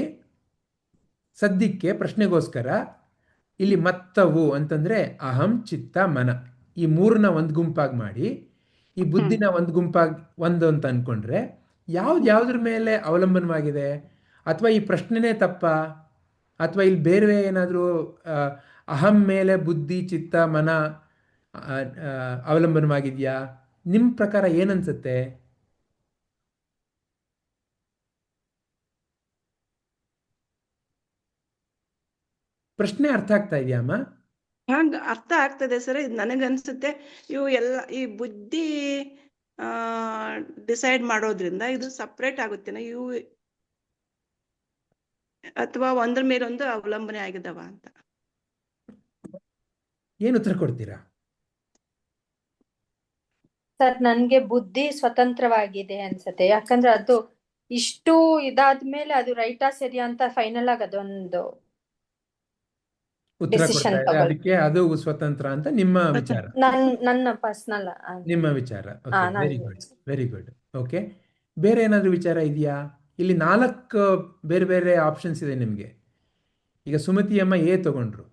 ಸದ್ಯಕ್ಕೆ ಪ್ರಶ್ನೆಗೋಸ್ಕರ ಇಲ್ಲಿ ಮತ್ತವು ಅಂತಂದ್ರೆ ಅಹಂ, ಚಿತ್ತ, ಮನ ಈ 3ನ ಒಂದು ಗುಂಪಾಗಿ ಮಾಡಿ ಈ ಬುದ್ಧಿನ ಒಂದು ಗುಂಪಾಗಿ ಒಂದು ಅಂತ ಅನ್ಕೊಂಡ್ರೆ ಯಾವ್ದ್ರ ಮೇಲೆ ಅವಲಂಬನವಾಗಿದೆ? ಅಥವಾ ಈ ಪ್ರಶ್ನೆನೇ ತಪ್ಪ? ಅಥವಾ ಇಲ್ಲಿ ಬೇರೆ ಏನಾದರೂ ಅಹಂ ಮೇಲೆ ಬುದ್ಧಿ, ಚಿತ್ತ, ಮನ ಅವಲಂಬನವಾಗಿದೆಯಾ? ನಿಮ್ಮ ಪ್ರಕಾರ ಏನನ್ಸುತ್ತೆ? ಪ್ರಶ್ನೆ ಅರ್ಥ ಆಗ್ತಾ ಇದೆಯಮ್ಮ? ಹಂಗ ಅರ್ಥ ಆಗ್ತದೆ ಸರ್. ಇದು ನನಗನ್ಸುತ್ತೆ ಇವು ಎಲ್ಲ ಈ ಬುದ್ಧಿ ಡಿಸೈಡ್ ಮಾಡೋದ್ರಿಂದ ಇದು ಸಪ್ರೇಟ್ ಆಗುತ್ತೇನೆ ಇವು, ಅಥವಾ ಒಂದ್ರ ಮೇಲೊಂದು ಅವಲಂಬನೆ ಆಗಿದಾವ ಅಂತ. ಏನು ಉತ್ತರ ಕೊಡ್ತೀರಾ? ಸರ್, ನನ್ಗೆ ಬುದ್ಧಿ ಸ್ವತಂತ್ರವಾಗಿದೆ ಅನ್ಸುತ್ತೆ. ಯಾಕಂದ್ರೆ ಅದು ಇಷ್ಟು ಇದಾದ್ಮೇಲೆ ಅದು ರೈಟಾ ಸರಿಯಾ ಅಂತ ಫೈನಲ್ ಆಗಿ ಅದೊಂದು ಉತ್ತರ ಕೊಡ್ತಾ ಡಿಸಿಷನ್ ಇದೆ, ಅದಕ್ಕೆ ಅದು ಸ್ವತಂತ್ರ ಅಂತ ನಿಮ್ಮ ವಿಚಾರ, ನನ್ನ ಪರ್ಸನಲ್ ನಿಮ್ಮ ವಿಚಾರ. Very good, very good. Okay, ಬೇರೆ ಏನಾದರೂ ವಿಚಾರ ಇದೆಯಾ? ಇಲ್ಲಿ 4 ಬೇರೆ ಬೇರೆ ಆಪ್ಷನ್ಸ್ ಇದೆ ನಿಮಗೆ. ಈಗ ಸುಮತಿ ಅಮ್ಮ ಎ ತಗೊಂಡ್ರು,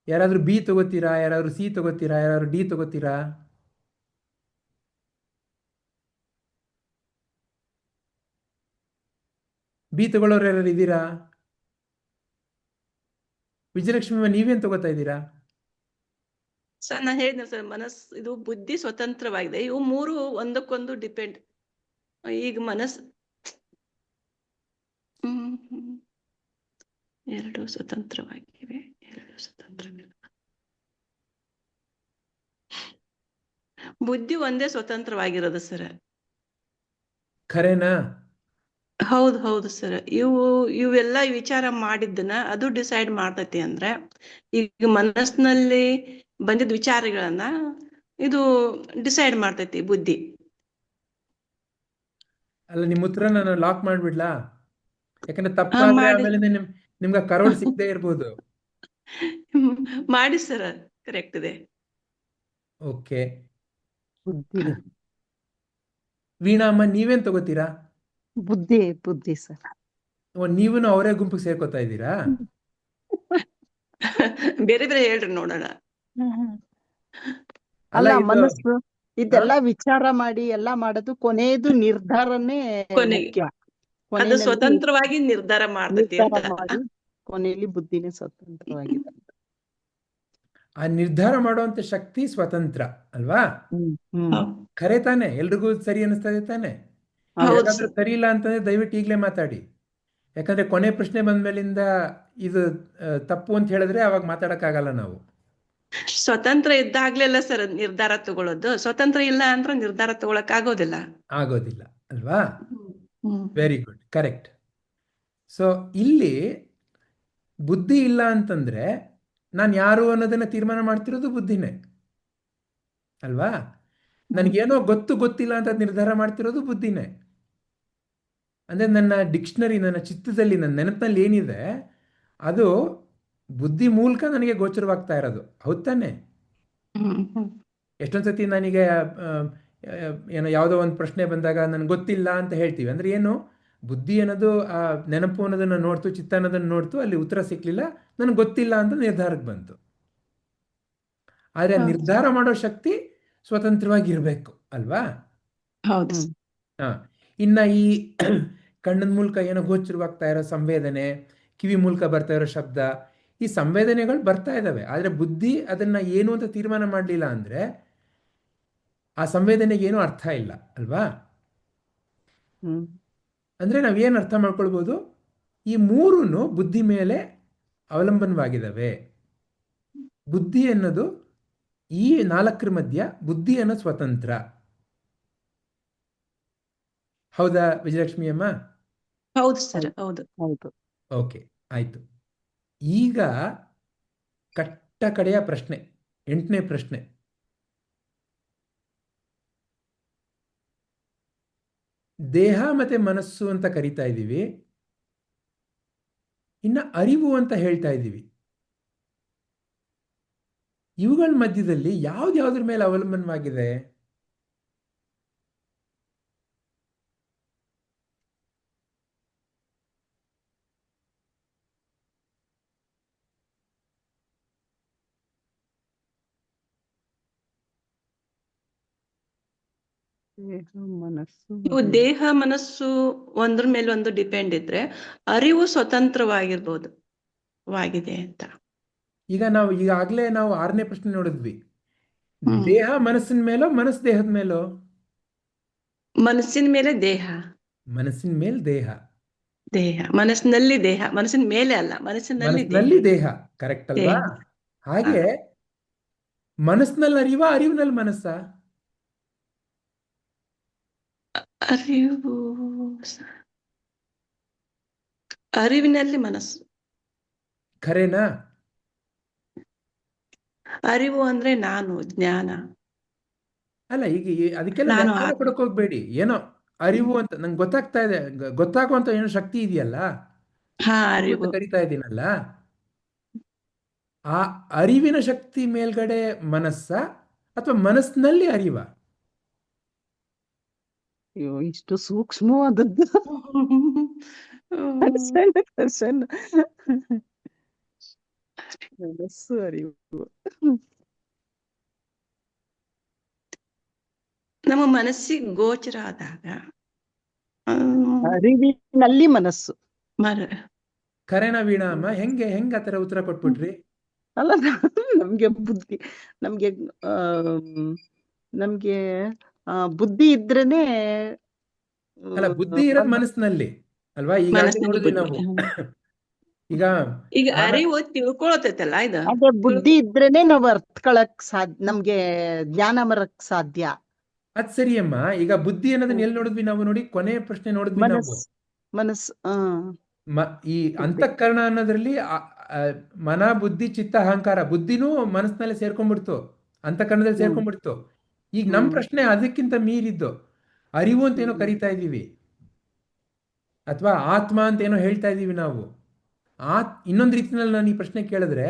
ಯಾರಾದ್ರೂ ಬಿ ತಗೋತೀರಾ? ಯಾರಾದ್ರೂ ಸಿ ತಗೋತೀರಾ? ಯಾರಾದ್ರೂ ಡಿ ತಗೋತೀರಾ? ಬಿ ತಗೊಳ್ಳೋರು ಯಾರು ಇದ್ದೀರಾ? ವಿಜಯಲಕ್ಷ್ಮಿ ನೀವೇನ್ ತಗೋತಾ ಇದ್ದೀರಾ? ಸರ್ ನಾನು ಹೇಳಿದ್ನ ಸರ್, ಇದು ಬುದ್ಧಿ ಸ್ವತಂತ್ರವಾಗಿದೆ. ಇವು 3 ಒಂದಕ್ಕೊಂದು ಡಿಪೆಂಡ್. ಈಗ ಎರಡು ಸ್ವತಂತ್ರವಾಗಿವೆ, ಬುದ್ಧಿ ಒಂದೇ ಸ್ವತಂತ್ರವಾಗಿರೋದು ಸರ್. ಖರೇನಾ? ಹೌದು ಸರ್. ಇವೆಲ್ಲ ವಿಚಾರ ಮಾಡಿದ್ದನ್ನ ಅದು ಡಿಸೈಡ್ ಮಾಡ್ತೈತಿ. ಅಂದ್ರೆ ಈಗ ಮನಸ್ಸಿನಲ್ಲಿ ಬಂದಿದ್ದ ವಿಚಾರಗಳನ್ನ ಇದು ಡಿಸೈಡ್ ಮಾಡ್ತೈತಿ ಬುದ್ಧಿ. ಅಲ್ಲ, ನಿಮ್ಮ ಉತ್ತರ ನಾನು ಲಾಕ್ ಮಾಡ್ಬಿಡ್ಲಾ? ಯಾಕಂದ್ರೆ ತಪ್ಪಾದ್ರೆ ಆಮೇಲೆ ನಿಮ್ಗೆ ಕರೋಡ್ ಸಿಗದೆ ಇರ್ಬೋದು. ಮಾಡಿ ಸರ್, ಕರೆಕ್ಟ್ ಇದೆ. ಓಕೆ, ವೀಣಾ ಅಮ್ಮ ನೀವೇನ್ ತಗೋತೀರಾ? ಬುದ್ಧಿ ಸರ್. ನೀವು ಅವರೇ ಗುಂಪಿಗೆ ಸೇರ್ಕೋತಾ ಇದ್ದೀರಾ? ಬೇರೆ ಬೇರೆ ಹೇಳ್ರಿ ನೋಡೋಣ. ಅಲ್ಲ, ಮನಸ್ಸು ಇದೆಲ್ಲ ವಿಚಾರ ಮಾಡಿ ಎಲ್ಲ ಮಾಡೋದು ಕೊನೆಯದು ನಿರ್ಧಾರನೇ ಮುಖ್ಯ. ಅದು ಸ್ವತಂತ್ರವಾಗಿ ನಿರ್ಧಾರ ಮಾಡ್ತೈತಿ ಅಂತ. ಕೊನೆಯಲ್ಲಿ ಬುದ್ಧಿನೇ ಸ್ವತಂತ್ರವಾಗಿದೆ. ಆ ನಿರ್ಧಾರ ಮಾಡುವಂಥ ಶಕ್ತಿ ಸ್ವತಂತ್ರ ಅಲ್ವಾ? ಖರೆ ತಾನೆ? ಎಲ್ರಿಗೂ ಸರಿ ಅನಿಸ್ತದೆ ತಾನೆ? ಹೌದು ಯಾರಾದ್ರೂ ಸರ್. ಸರಿ ಇಲ್ಲ ಅಂತಂದ್ರೆ ದಯವಿಟ್ಟು ಈಗಲೇ ಮಾತಾಡಿ. ಯಾಕಂದ್ರೆ ಕೊನೆ ಪ್ರಶ್ನೆ ಬಂದ್ಮೇಲಿಂದ ಇದು ತಪ್ಪು ಅಂತ ಹೇಳಿದ್ರೆ ಅವಾಗ ಮಾತಾಡಕ್ಕಾಗಲ್ಲ ನಾವು. ಸ್ವತಂತ್ರ ಇದ್ದಾಗ್ಲೆಲ್ಲ ಸರ್ ನಿರ್ಧಾರ ತಗೊಳ್ಳೋದು. ಸ್ವತಂತ್ರ ಇಲ್ಲ ಅಂದ್ರೆ ನಿರ್ಧಾರ ತಗೊಳಕ್ ಆಗೋದಿಲ್ಲ. ಆಗೋದಿಲ್ಲ ಅಲ್ವಾ? ಹ್ಮ್. Very good, correct. ಸೊ ಇಲ್ಲಿ ಬುದ್ಧಿ ಇಲ್ಲ ಅಂತಂದ್ರೆ ನಾನು ಯಾರು ಅನ್ನೋದನ್ನ ತೀರ್ಮಾನ ಮಾಡ್ತಿರೋದು ಬುದ್ಧಿನೇ ಅಲ್ವಾ? ನನಗೇನೋ ಗೊತ್ತಿಲ್ಲ ಅಂತ ನಿರ್ಧಾರ ಮಾಡ್ತಿರೋದು ಬುದ್ಧಿನೇ. ಅಂದರೆ ನನ್ನ ಡಿಕ್ಷನರಿ, ನನ್ನ ಚಿತ್ತದಲ್ಲಿ, ನನ್ನ ನೆನಪಿನಲ್ಲಿ ಏನಿದೆ ಅದು ಬುದ್ಧಿ ಮೂಲಕ ನನಗೆ ಗೋಚರವಾಗ್ತಾ ಇರೋದು. ಹೌದ್ ತಾನೆ? ಎಷ್ಟೊಂದು ಸತಿ ನನಗೆ ಏನೋ ಯಾವುದೋ ಒಂದು ಪ್ರಶ್ನೆ ಬಂದಾಗ ನನಗೆ ಗೊತ್ತಿಲ್ಲ ಅಂತ ಹೇಳ್ತೀವಿ. ಅಂದರೆ ಏನು? ಬುದ್ಧಿ ಅನ್ನೋದು ಆ ನೆನಪು ಅನ್ನೋದನ್ನು ನೋಡ್ತು, ಚಿತ್ತ ಅನ್ನೋದನ್ನು ನೋಡ್ತು, ಅಲ್ಲಿ ಉತ್ತರ ಸಿಕ್ಕಲಿಲ್ಲ, ನನಗೆ ಗೊತ್ತಿಲ್ಲ ಅಂತ ನಿರ್ಧಾರಕ್ಕೆ ಬಂತು. ಆದರೆ ನಿರ್ಧಾರ ಮಾಡೋ ಶಕ್ತಿ ಸ್ವತಂತ್ರವಾಗಿರಬೇಕು ಅಲ್ವಾ? ಹೌದು. ಇನ್ನ ಈ ಕಣ್ಣಿನ ಮೂಲಕ ಏನೋ ಗೋಚರವಾಗ್ತಾ ಇರೋ ಸಂವೇದನೆ, ಕಿವಿ ಮೂಲಕ ಬರ್ತಾ ಇರೋ ಶಬ್ದ, ಈ ಸಂವೇದನೆಗಳು ಬರ್ತಾ ಇದ್ದಾವೆ. ಆದರೆ ಬುದ್ಧಿ ಅದನ್ನ ಏನು ಅಂತ ತೀರ್ಮಾನ ಮಾಡಲಿಲ್ಲ ಅಂದ್ರೆ ಆ ಸಂವೇದನೆಗೆ ಏನೂ ಅರ್ಥ ಇಲ್ಲ ಅಲ್ವಾ? ಅಂದ್ರೆ ನಾವೇನು ಅರ್ಥ ಮಾಡ್ಕೊಳ್ಬೋದು? ಈ ಮೂರೂ ಬುದ್ಧಿ ಮೇಲೆ ಅವಲಂಬನವಾಗಿದ್ದಾವೆ. ಬುದ್ಧಿ ಅನ್ನೋದು ಈ ನಾಲ್ಕರ ಮಧ್ಯ ಬುದ್ಧಿ ಅನ್ನೋ ಸ್ವತಂತ್ರ. ಹೌದಾ ವಿಜಯಲಕ್ಷ್ಮಿ ಅಮ್ಮ? ಹೌದು ಸರ್, ಹೌದು. ಹೌದು. ಓಕೆ, ಆಯ್ತು. ಈಗ ಕಟ್ಟ ಕಡೆಯ ಪ್ರಶ್ನೆ, 8ನೇ ಪ್ರಶ್ನೆ. ದೇಹ ಮತ್ತೆ ಮನಸ್ಸು ಅಂತ ಕರಿತಾ ಇದ್ದೀವಿ, ಇನ್ನ ಅರಿವು ಅಂತ ಹೇಳ್ತಾ ಇದ್ದೀವಿ. ಇವುಗಳ ಮಧ್ಯದಲ್ಲಿ ಯಾವ್ದ್ರ ಮೇಲೆ ಅವಲಂಬನವಾಗಿದೆ? ಮನಸ್ಸು ಇವು ದೇಹ ಮನಸ್ಸು ಒಂದ್ರ ಮೇಲೆ ಒಂದು ಡಿಪೆಂಡ್ ಇದ್ರೆ ಅರಿವು ಸ್ವತಂತ್ರವಾಗಿರ್ಬೋದು ವಾಗಿದೆ ಅಂತ. ಈಗ ನಾವು ಈಗಾಗಲೇ 6ನೇ ಪ್ರಶ್ನೆ ನೋಡಿದ್ವಿ. ದೇಹ ಮನಸ್ಸಿನ ಮೇಲೋ, ಮನಸ್ಸು ದೇಹದ ಮೇಲೋ? ಮನಸ್ಸಿನ ಮೇಲೆ ದೇಹ. ಮನಸ್ಸಿನ ಮೇಲೆ ದೇಹ. ದೇಹ ಮನಸ್ಸಿನಲ್ಲಿ ದೇಹ, ಮನಸ್ಸಿನ ಮೇಲೆ ಅಲ್ಲ, ಮನಸ್ಸಿನಲ್ಲಿ ದೇಹ. ಕರೆಕ್ಟ್ ಅಲ್ವಾ? ಹಾಗೆ ಮನಸ್ಸಿನಲ್ಲಿ ಅರಿವಿನಲ್ಲಿ ಮನಸ್ಸ? ಅರಿವು ಅರಿವಿನಲ್ಲಿ ಮನಸ್ಸು. ಖರೇನಾ? ಅರಿವು ಅಂದ್ರೆ ನಾನು, ಜ್ಞಾನ. ಅಲ್ಲ, ಈಗ ಅದಕ್ಕೆಲ್ಲ ನಾನು ವ್ಯಾಖ್ಯಾನ ಕೊಡಕ್ ಹೋಗ್ಬೇಡಿ. ಏನೋ ಅರಿವು ಅಂತ ನಂಗೆ ಗೊತ್ತಾಗ್ತಾ ಇದೆ, ಗೊತ್ತಾಗುವಂತ ಏನೋ ಶಕ್ತಿ ಇದೆಯಲ್ಲ, ಅರಿವು ಕರಿತಾ ಇದ್ದೀನಲ್ಲ, ಆ ಅರಿವಿನ ಶಕ್ತಿ ಮೇಲ್ಗಡೆ ಮನಸ್ಸ ಅಥವಾ ಮನಸ್ಸಿನಲ್ಲಿ ಅರಿವ? ಅಯ್ಯೋ, ಇಷ್ಟು ಸೂಕ್ಷ್ಮವಾದದ್ದು. ಮನಸ್ಸು ಅರಿವು ನಮ್ಮ ಮನಸ್ಸಿಗೆ ಗೋಚರ ಆದಾಗ ಅರಿವಿನಲ್ಲಿ ಮನಸ್ಸು. ಖರೇನಾ ವೀಣಾ ಅಮ್ಮ? ಹೆಂಗೆ ಆತರ ಉತ್ತರ ಕೊಟ್ಬಿಟ್ರಿ? ಅಲ್ಲ, ನಮ್ಗೆ ಬುದ್ಧಿ, ನಮ್ಗೆ ನಮ್ಗೆ ಬುದ್ಧಿ ಇದ್ರೇನೆ. ಅಲ್ಲ, ಬುದ್ಧಿ ಇರೋದು ಮನಸ್ಸಿನಲ್ಲಿ ಅಲ್ವಾ? ಈಗ ನೋಡಿದ್ವಿ ನಾವು. ಈಗ ಅರಿವು ತಿಳ್ಕೊಳತೈತಲ್ಲ, ಇದು ಅದೇ ಬುದ್ಧಿ ಇದ್ರೇನೆ ನಾವು ಅರ್ಥಕೊಳಕ್ ಸಾಧ್ಯ, ನಮ್ಗೆ ಜ್ಞಾನ ಬರಕ್ ಸಾಧ್ಯ. ಅದ್ ಸರಿ ಅಮ್ಮ. ಈಗ ಬುದ್ಧಿ ಅನ್ನೋದನ್ನ ಎಲ್ಲಿ ನೋಡಿದ್ವಿ ನಾವು? ನೋಡಿ, ಕೊನೆಯ ಪ್ರಶ್ನೆ ನೋಡಿದ್ವಿ ನಾವು. ಮನಸ್ಸು ಈ ಅಂತಃಕರಣ ಅನ್ನೋದ್ರಲ್ಲಿ ಮನ, ಬುದ್ಧಿ, ಚಿತ್ತ, ಅಹಂಕಾರ, ಬುದ್ಧಿನೂ ಮನಸ್ಸಿನಲ್ಲಿ ಸೇರ್ಕೊಂಡ್ಬಿಡ್ತು, ಅಂತಃಕರಣದಲ್ಲಿ ಸೇರ್ಕೊಂಡ್ಬಿಡ್ತು. ಈಗ ನಮ್ ಪ್ರಶ್ನೆ ಅದಕ್ಕಿಂತ ಮೀರಿದ್ದು. ಅರಿವು ಅಂತ ಏನೋ ಕರಿತಾ ಇದೀವಿ, ಅಥವಾ ಆತ್ಮ ಅಂತ ಏನೋ ಹೇಳ್ತಾ ಇದೀವಿ ನಾವು. ಇನ್ನೊಂದು ರೀತಿನಲ್ಲಿ ನಾನು ಈ ಪ್ರಶ್ನೆ ಕೇಳಿದ್ರೆ,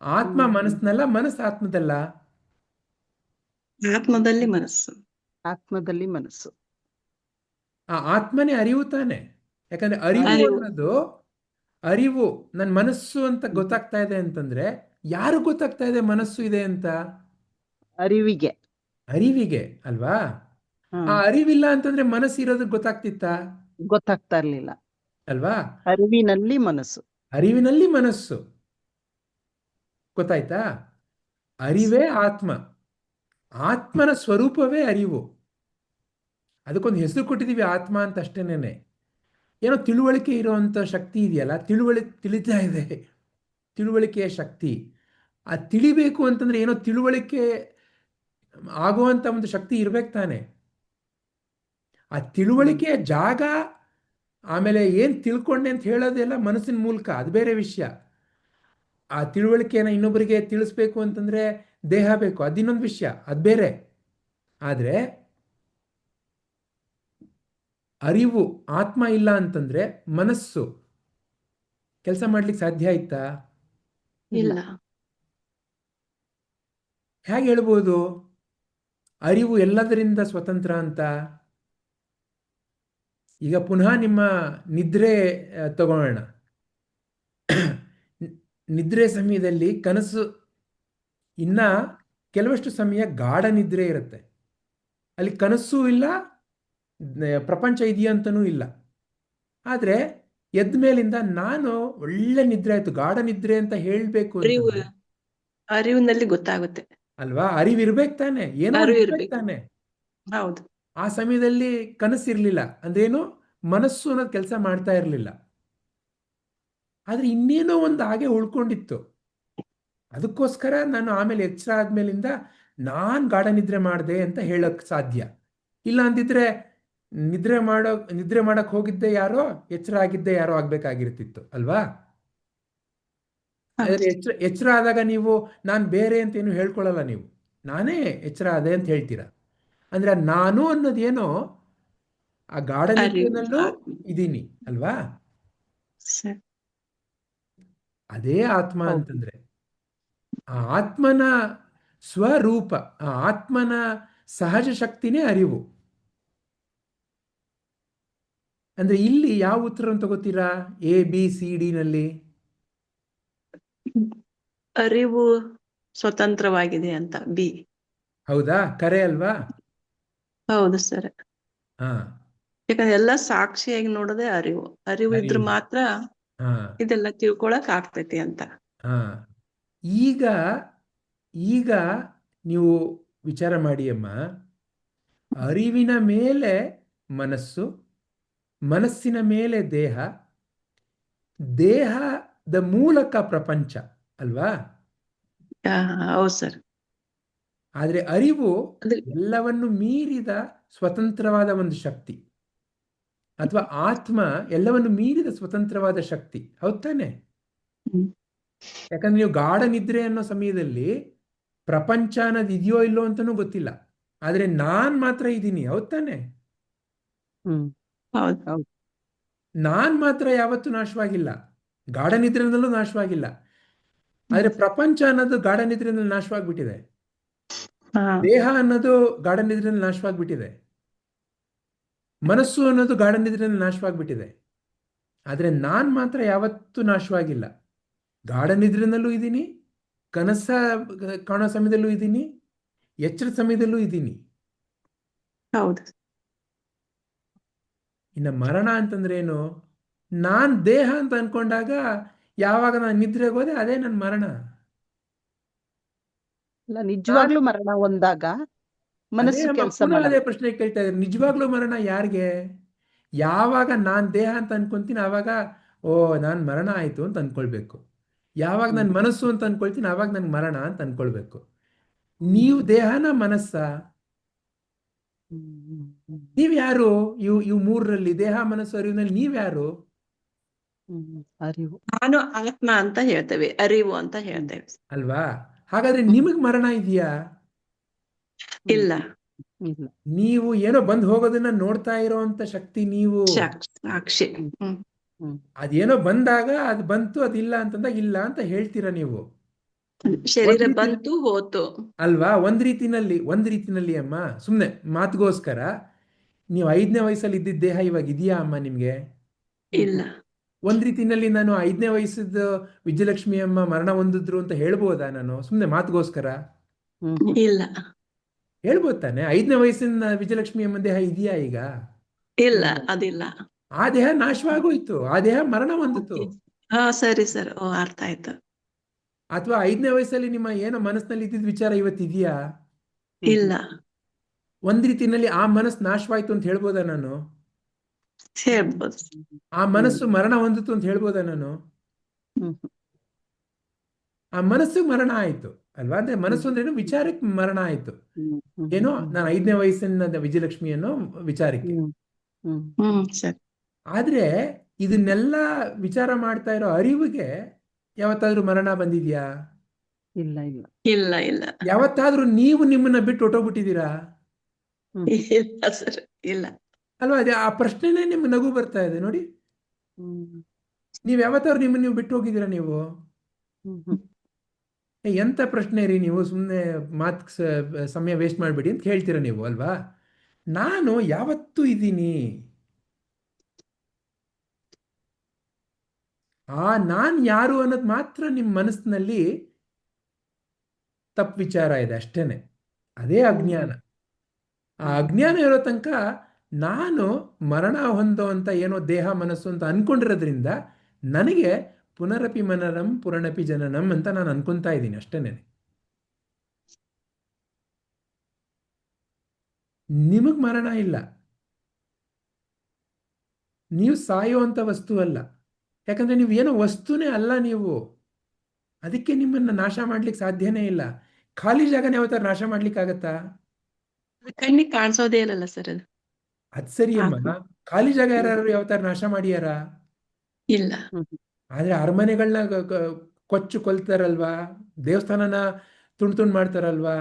ಆತ್ಮ ಮನಸ್ಸಿನಲ್ಲ, ಮನಸ್ಸು ಆತ್ಮದಲ್ಲ? ಆತ್ಮದಲ್ಲಿ ಮನಸ್ಸು. ಆತ್ಮದಲ್ಲಿ ಮನಸ್ಸು. ಆ ಆತ್ಮನೇ ಅರಿವು ತಾನೆ. ಯಾಕಂದ್ರೆ ಅರಿವು ಅನ್ನೋದು, ಅರಿವು ನನ್ನ ಮನಸ್ಸು ಅಂತ ಗೊತ್ತಾಗ್ತಾ ಇದೆ ಅಂತಂದ್ರೆ ಯಾರು ಗೊತ್ತಾಗ್ತಾ ಇದೆ ಮನಸ್ಸು ಇದೆ ಅಂತ? ಅರಿವಿಗೆ ಅಲ್ವಾ? ಆ ಅರಿವಿಲ್ಲ ಅಂತಂದ್ರೆ ಮನಸ್ಸು ಇರೋದಕ್ಕೆ ಗೊತ್ತಾಗ್ತಾ ಇರ್ಲಿಲ್ಲ ಅಲ್ವಾ? ಅರಿವಿನಲ್ಲಿ ಮನಸ್ಸು. ಗೊತ್ತಾಯ್ತಾ? ಅರಿವೇ ಆತ್ಮ. ಆತ್ಮನ ಸ್ವರೂಪವೇ ಅರಿವು. ಅದಕ್ಕೊಂದು ಹೆಸರು ಕೊಟ್ಟಿದ್ದೀವಿ ಆತ್ಮ ಅಂತ ಅಷ್ಟೇನೆ. ಏನೋ ತಿಳುವಳಿಕೆ ಇರುವಂಥ ಶಕ್ತಿ ಇದೆಯಲ್ಲ, ತಿಳಿತಾ ಇದೆ, ತಿಳುವಳಿಕೆಯ ಶಕ್ತಿ. ಆ ತಿಳಿಬೇಕು ಅಂತಂದ್ರೆ ಏನೋ ತಿಳುವಳಿಕೆ ಆಗುವಂಥ ಒಂದು ಶಕ್ತಿ ಇರ್ಬೇಕು ತಾನೆ. ಆ ತಿಳುವಳಿಕೆಯ ಜಾಗ, ಆಮೇಲೆ ಏನು ತಿಳ್ಕೊಂಡೆ ಅಂತ ಹೇಳೋದೆಲ್ಲ ಮನಸ್ಸಿನ ಮೂಲಕ, ಅದು ಬೇರೆ ವಿಷಯ. ಆ ತಿಳುವಳಿಕೆಯನ್ನು ಇನ್ನೊಬ್ಬರಿಗೆ ತಿಳಿಸ್ಬೇಕು ಅಂತಂದ್ರೆ ದೇಹ ಬೇಕು, ಅದಿನ್ನೊಂದು ವಿಷಯ, ಅದು ಬೇರೆ. ಆದರೆ ಅರಿವು, ಆತ್ಮ ಇಲ್ಲ ಅಂತಂದ್ರೆ ಮನಸ್ಸು ಕೆಲಸ ಮಾಡ್ಲಿಕ್ಕೆ ಸಾಧ್ಯ ಆಯ್ತಾ? ಇಲ್ಲ. ಹೇಗೆ ಹೇಳ್ಬೋದು ಅರಿವು ಎಲ್ಲದರಿಂದ ಸ್ವತಂತ್ರ ಅಂತ? ಈಗ ಪುನಃ ನಿಮ್ಮ ನಿದ್ರೆ ತಗೊಳ್ಳೋಣ. ನಿದ್ರೆ ಸಮಯದಲ್ಲಿ ಕನಸು, ಇನ್ನ ಕೆಲವಷ್ಟು ಸಮಯ ಗಾಢ ನಿದ್ರೆ ಇರುತ್ತೆ. ಅಲ್ಲಿ ಕನಸು ಇಲ್ಲ, ಪ್ರಪಂಚ ಇದೆಯಂತನೂ ಇಲ್ಲ. ಆದರೆ ಎದ್ದ ಮೇಲಿಂದ ನಾನು ಒಳ್ಳೆ ನಿದ್ರೆ ಆಯ್ತು, ಗಾಢ ನಿದ್ರೆ ಅಂತ ಹೇಳಬೇಕು ಅಂತಂದ್ರೆ ಅರಿವಿನಲ್ಲಿ ಗೊತ್ತಾಗುತ್ತೆ ಅಲ್ವಾ? ಅರಿವಿರ್ಬೇಕು ತಾನೆ, ಏನೋ ಅರಿವು ಇರ್ಬೇಕು ಇರ್ಬೇಕು. ತಾನೆ. ಹೌದು. ಆ ಸಮಯದಲ್ಲಿ ಕನಸಿರ್ಲಿಲ್ಲ ಅಂದ್ರೇನು, ಮನಸ್ಸು ಅನ್ನೋದು ಕೆಲಸ ಮಾಡ್ತಾ ಇರಲಿಲ್ಲ. ಆದ್ರೆ ಇನ್ನೇನೋ ಒಂದು ಹಾಗೆ ಉಳ್ಕೊಂಡಿತ್ತು. ಅದಕ್ಕೋಸ್ಕರ ನಾನು ಆಮೇಲೆ ಎಚ್ಚರ ಆದ್ಮೇಲಿಂದ ನಾನು ಗಾಢ ನಿದ್ರೆ ಮಾಡಿದೆ ಅಂತ ಹೇಳಕ್ ಸಾಧ್ಯ. ಇಲ್ಲ ಅಂದಿದ್ರೆ ನಿದ್ರೆ ಮಾಡಕ್ ಹೋಗಿದ್ದೆ ಯಾರೋ, ಎಚ್ಚರ ಆಗಿದ್ದೆ ಯಾರೋ ಆಗ್ಬೇಕಾಗಿರ್ತಿತ್ತು ಅಲ್ವಾ? ಹೌದು. ಆದ್ರೆ ಎಚ್ಚರ ಆದಾಗ ನೀವು ನಾನು ಬೇರೆ ಅಂತ ಏನು ಹೇಳ್ಕೊಳ್ಳಲ್ಲ, ನೀವು ನಾನೇ ಎಚ್ಚರ ಆದೆ ಅಂತ ಹೇಳ್ತೀರಾ. ಅಂದ್ರೆ ನಾನು ಅನ್ನೋದೇನೋ ಆ ಗಾಢ ನಿದ್ರೆನಲ್ಲೂ ಇದ್ದೀನಿ ಅಲ್ವಾ? ಸರಿ. ಅದೇ ಆತ್ಮ ಹೌದು. ಅಂತಂದ್ರೆ ಆ ಆತ್ಮನ ಸ್ವರೂಪ, ಆ ಆತ್ಮನ ಸಹಜ ಶಕ್ತಿನೇ ಅರಿವು. ಅಂದ್ರೆ ಇಲ್ಲಿ ಯಾವ ಉತ್ತರವನ್ನು ತಗೋತೀರಾ ABCD ನಲ್ಲಿ? ಅರಿವು ಸ್ವತಂತ್ರವಾಗಿದೆ ಅಂತ ಬಿ. ಹೌದಾ? ಕರೆ ಅಲ್ವಾ? ಹೌದು ಸರ್. ಹಾ, ಯಾಕಂದ್ರೆ ಎಲ್ಲ ಸಾಕ್ಷಿಯಾಗಿ ನೋಡೋದೇ ಅರಿವು. ಅರಿವು ಇದ್ರೆ ಅರಿವು. ಮಾತ್ರ ಹಾ, ಇದೆಲ್ಲ ತಿಳ್ಕೊಳಕ್ ಆಗ್ತೈತಿ ಅಂತ. ಹಾ. ಈಗ ಈಗ ನೀವು ವಿಚಾರ ಮಾಡಿ ಅಮ್ಮ, ಅರಿವಿನ ಮೇಲೆ ಮನಸ್ಸು, ಮನಸ್ಸಿನ ಮೇಲೆ ದೇಹ, ದೇಹದ ಮೂಲಕ ಪ್ರಪಂಚ ಅಲ್ವಾ? ಹೌದು ಸರ್. ಆದರೆ ಅರಿವು ಅಂದ್ರೆ ಎಲ್ಲವನ್ನು ಮೀರಿದ ಸ್ವತಂತ್ರವಾದ ಒಂದು ಶಕ್ತಿ, ಅಥವಾ ಆತ್ಮ ಎಲ್ಲವನ್ನು ಮೀರಿದ ಸ್ವತಂತ್ರವಾದ ಶಕ್ತಿ. ಹೌದ್ ತಾನೆ? ಯಾಕಂದ್ರೆ ನೀವು ಗಾಢ ನಿದ್ರೆ ಅನ್ನೋ ಸಮಯದಲ್ಲಿ ಪ್ರಪಂಚ ಅನ್ನೋದು ಇದೆಯೋ ಇಲ್ಲೋ ಅಂತನೂ ಗೊತ್ತಿಲ್ಲ, ಆದ್ರೆ ನಾನ್ ಮಾತ್ರ ಇದ್ದೀನಿ. ಹೌದ್ ತಾನೆ? ಹೌದು. ನಾನ್ ಮಾತ್ರ ಯಾವತ್ತೂ ನಾಶವಾಗಿಲ್ಲ, ಗಾಢ ನಿದ್ರೆನಲ್ಲೂ ನಾಶವಾಗಿಲ್ಲ. ಆದ್ರೆ ಪ್ರಪಂಚ ಅನ್ನೋದು ಗಾಢ ನಿದ್ರೆನಲ್ಲಿ ನಾಶವಾಗ್ಬಿಟ್ಟಿದೆ, ದೇಹ ಅನ್ನೋದು ಗಾಢ ನಿದ್ರೆನಲ್ಲಿ ನಾಶವಾಗ್ಬಿಟ್ಟಿದೆ, ಮನಸ್ಸು ಅನ್ನೋದು ಗಾಢ ನಿದ್ರೆನಲ್ಲಿ ನಾಶವಾಗ್ಬಿಟ್ಟಿದೆ. ಆದ್ರೆ ನಾನ್ ಮಾತ್ರ ಯಾವತ್ತೂ ನಾಶವಾಗಿಲ್ಲ. ಗಾಢ ನಿದ್ರೆನಲ್ಲೂ ಇದ್ದೀನಿ, ಕನಸ ಕಾಣೋ ಸಮಯದಲ್ಲೂ ಇದ್ದೀನಿ, ಎಚ್ಚರ ಸಮಯದಲ್ಲೂ ಇದ್ದೀನಿ. ಹೌದು. ಇನ್ನು ಮರಣ ಅಂತಂದ್ರೆ ಏನು? ನಾನ್ ದೇಹ ಅಂತ ಅನ್ಕೊಂಡಾಗ ಯಾವಾಗ ನಾನು ನಿದ್ರೆಗೆ ಹೋದೆ ಅದೇ ನನ್ನ ಮರಣ. ಇಲ್ಲ, ನಿಜವಾಗ್ಲೂ ಮರಣ ಹೊಂದಾಗ ಅದೇ ಮನಸ್ಸು ಅಮ್ಮ, ಕೆಲಸ ಪುನಃ ಮಾಡಲ್ಲ. ಅದೇ ಪ್ರಶ್ನೆ ಕೇಳ್ತಾ ಇದ್ದಾರೆ. ನಿಜವಾಗ್ಲೂ ಮರಣ ಯಾರಿಗೆ? ಯಾವಾಗ ನಾನ್ ದೇಹ ಅಂತ ಅನ್ಕೊಂತೀನಿ ಆವಾಗ ಓ ನಾನ್ ಮರಣ ಆಯ್ತು ಅಂತ ಅನ್ಕೊಳ್ಬೇಕು. ಯಾವಾಗ ನನ್ನ ಮನಸ್ಸು ಅಂತ ಅನ್ಕೊಳ್ತೀನಿ ಆವಾಗ ನನ್ ಮರಣ ಅಂತ ಅನ್ಕೊಳ್ಬೇಕು. ನೀವು ದೇಹನ ಮನಸ್ಸ? ನೀವ್ಯಾರು? ಇವು ಮೂರರಲ್ಲಿ, ದೇಹ ಮನಸ್ಸು ಅರಿವಿನಲ್ಲಿ ನೀವ್ಯಾರು? ಅರಿವು. ನಾನು ಆತ್ಮ ಅಂತ ಹೇಳ್ತೇವೆ, ಅರಿವು ಅಂತ ಹೇಳ್ತೇವೆ. ಅಲ್ವಾ? ಹಾಗಾದ್ರೆ ನಿಮಗ್ ಮರಣ ಇದೆಯಾ? ಇಲ್ಲ. ಇಲ್ಲ. ನೀವು ಏನೋ ಬಂದು ಹೋಗೋದನ್ನ ನೋಡ್ತಾ ಇರೋಂತ ಶಕ್ತಿ ನೀವು. ಸಾಕ್ಷಿ. ಅದೇನೋ ಬಂದಾಗ ಅದು ಬಂತು, ಅದಿಲ್ಲ ಅಂತಂದಾಗ ಇಲ್ಲ ಅಂತ ಹೇಳ್ತೀರಾ ನೀವು. ಶರೀರ ಬಂತು ಹೋತು ಅಲ್ವಾ? ಒಂದ್ ರೀತಿನಲ್ಲಿ ಅಮ್ಮ, ಸುಮ್ನೆ ಮಾತುಗೋಸ್ಕರ ನೀವು 5ನೇ ವಯಸ್ಸಲ್ಲಿ ಇದ್ದಿದ್ದ ದೇಹ ಇವಾಗ ಇದೆಯಾ ಅಮ್ಮ ನಿಮ್ಗೆ? ಇಲ್ಲ. ಒಂದ್ ರೀತಿನಲ್ಲಿ ನಾನು 5ನೇ ವಯಸ್ಸದ ವಿಜಯಲಕ್ಷ್ಮಿ ಅಮ್ಮ ಮರಣ ಹೊಂದಿದ್ರು ಅಂತ ಹೇಳ್ಬೋದಾ ನಾನು ಸುಮ್ನೆ ಮಾತುಗೋಸ್ಕರ? ಇಲ್ಲ. ಹೇಳ್ಬೋದು ತಾನೆ? 5ನೇ ವಯಸ್ಸಿನ ವಿಜಯಲಕ್ಷ್ಮಿ ಅಮ್ಮ ದೇಹ ಇದೆಯಾ ಈಗ? ಇಲ್ಲ, ಅದಿಲ್ಲ. ಆ ದೇಹ ನಾಶವಾಗೋಯ್ತು, ಆ ದೇಹ ಮರಣ ಹೊಂದಿತು. ಸರಿ ಸರ್. ಅರ್ಥ ಆಯ್ತು. ಅಥವಾ 5ನೇ ವಯಸ್ಸಲ್ಲಿ ನಿಮ್ಮ ಏನೋ ಮನಸ್ಸಿನಲ್ಲಿ ಇದ್ದಿದ್ದ ವಿಚಾರ ಇವತ್ತಿದೆಯಾ? ಇಲ್ಲ. ಒಂದ್ ರೀತಿಯಲ್ಲಿ ಆ ಮನಸ್ಸು ನಾಶವಾಯ್ತು ಅಂತ ಹೇಳ್ಬೋದಾ ನಾನು? ಹೇಳ್ಬೋದು. ಆ ಮನಸ್ಸು ಮರಣ ಹೊಂದಿತು ಅಂತ ಹೇಳ್ಬೋದಾ ನಾನು? ಆ ಮನಸ್ಸಿಗೆ ಮರಣ ಆಯ್ತು ಅಲ್ವಾ? ಅಂದ್ರೆ ಮನಸ್ಸು ಅಂದ್ರೇನು, ವಿಚಾರಕ್ಕೆ ಮರಣ ಆಯ್ತು. ಏನೋ ನಾನು 5ನೇ ವಯಸ್ಸಿನ ವಿಜಯಲಕ್ಷ್ಮಿ ಅನ್ನೋ ವಿಚಾರಕ್ಕೆ. ಸರಿ. ಆದ್ರೆ ಇದನ್ನೆಲ್ಲ ವಿಚಾರ ಮಾಡ್ತಾ ಇರೋ ಅರಿವಿಗೆ ಯಾವತ್ತಾದ್ರೂ ಮರಣ ಬಂದಿದ್ಯಾ? ಇಲ್ಲ ಇಲ್ಲ ಇಲ್ಲ ಇಲ್ಲ ಯಾವತ್ತಾದ್ರೂ ನೀವು ನಿಮ್ಮನ್ನ ಬಿಟ್ಟು ಹೊಟ್ಟೋಗ್ಬಿಟ್ಟಿದ್ದೀರಾ? ಇಲ್ಲ ಸರ್, ಇಲ್ಲ. ಅಲ್ವಾ? ಅದೇ ಆ ಪ್ರಶ್ನೆನೇ ನಿಮ್ಮ ನಗು ಬರ್ತಾ ಇದೆ ನೋಡಿ. ನೀವ್ ಯಾವತ್ತಾದ್ರೂ ನಿಮ್ಮನ್ನ ನೀವು ಬಿಟ್ಟು ಹೋಗಿದ್ದೀರಾ ನೀವು? ಎಂತ ಪ್ರಶ್ನೆ ರೀ ನೀವು, ಸುಮ್ಮನೆ ಮಾತ್ ಸಮಯ ವೇಸ್ಟ್ ಮಾಡಬೇಡಿ ಅಂತ ಹೇಳ್ತೀರಾ ನೀವು ಅಲ್ವಾ? ನಾನು ಯಾವತ್ತೂ ಇದ್ದೀನಿ. ನಾನ್ ಯಾರು ಅನ್ನೋದು ಮಾತ್ರ ನಿಮ್ಮ ಮನಸ್ಸಿನಲ್ಲಿ ತಪ್ಪು ವಿಚಾರ ಇದೆ ಅಷ್ಟೇನೆ. ಅದೇ ಅಜ್ಞಾನ. ಆ ಅಜ್ಞಾನ ಇರೋ ತನಕ ನಾನು ಮರಣ ಹೊಂದೋ ಅಂತ ಏನೋ ದೇಹ ಮನಸ್ಸು ಅಂತ ಅನ್ಕೊಂಡಿರೋದ್ರಿಂದ ನನಗೆ ಪುನರಪಿ ಮನರಂ ಪುರಣಪಿ ಜನನಂ ಅಂತ ನಾನು ಅನ್ಕೊಂತಾ ಇದ್ದೀನಿ ಅಷ್ಟೇನೆ. ನಿಮಗ್ ಮರಣ ಇಲ್ಲ, ನೀವು ಸಾಯುವಂತ ವಸ್ತು ಅಲ್ಲ. ಯಾಕಂದ್ರೆ ನೀವು ಏನೋ ವಸ್ತುನೇ ಅಲ್ಲ ನೀವು. ಅದಕ್ಕೆ ನಿಮ್ಮನ್ನ ನಾಶ ಮಾಡ್ಲಿಕ್ಕೆ ಸಾಧ್ಯನೇ ಇಲ್ಲ. ಖಾಲಿ ಜಾಗನ ಯಾವತ್ತಾರು ನಾಶ ಮಾಡ್ಲಿಕ್ಕೆ ಆಗತ್ತಾ? ಕಣ್ಣಿಗೆ ಕಾಣಿಸೋದೇ ಇಲ್ಲಲ್ಲ ಸರ್ ಅದು. ಅದ್ ಸರಿ ಅಮ್ಮ, ಖಾಲಿ ಜಾಗ ಯಾರು ಯಾವತ್ತಾರು ನಾಶ ಮಾಡ್ಯಾರ? ಇಲ್ಲ. ಆದ್ರೆ ಅರಮನೆಗಳನ್ನ ಕೊಚ್ಚು ಕೊಲ್ತಾರಲ್ವಾ, ದೇವಸ್ಥಾನನ ತುಂಡ್ ಮಾಡ್ತಾರಲ್ವಾ.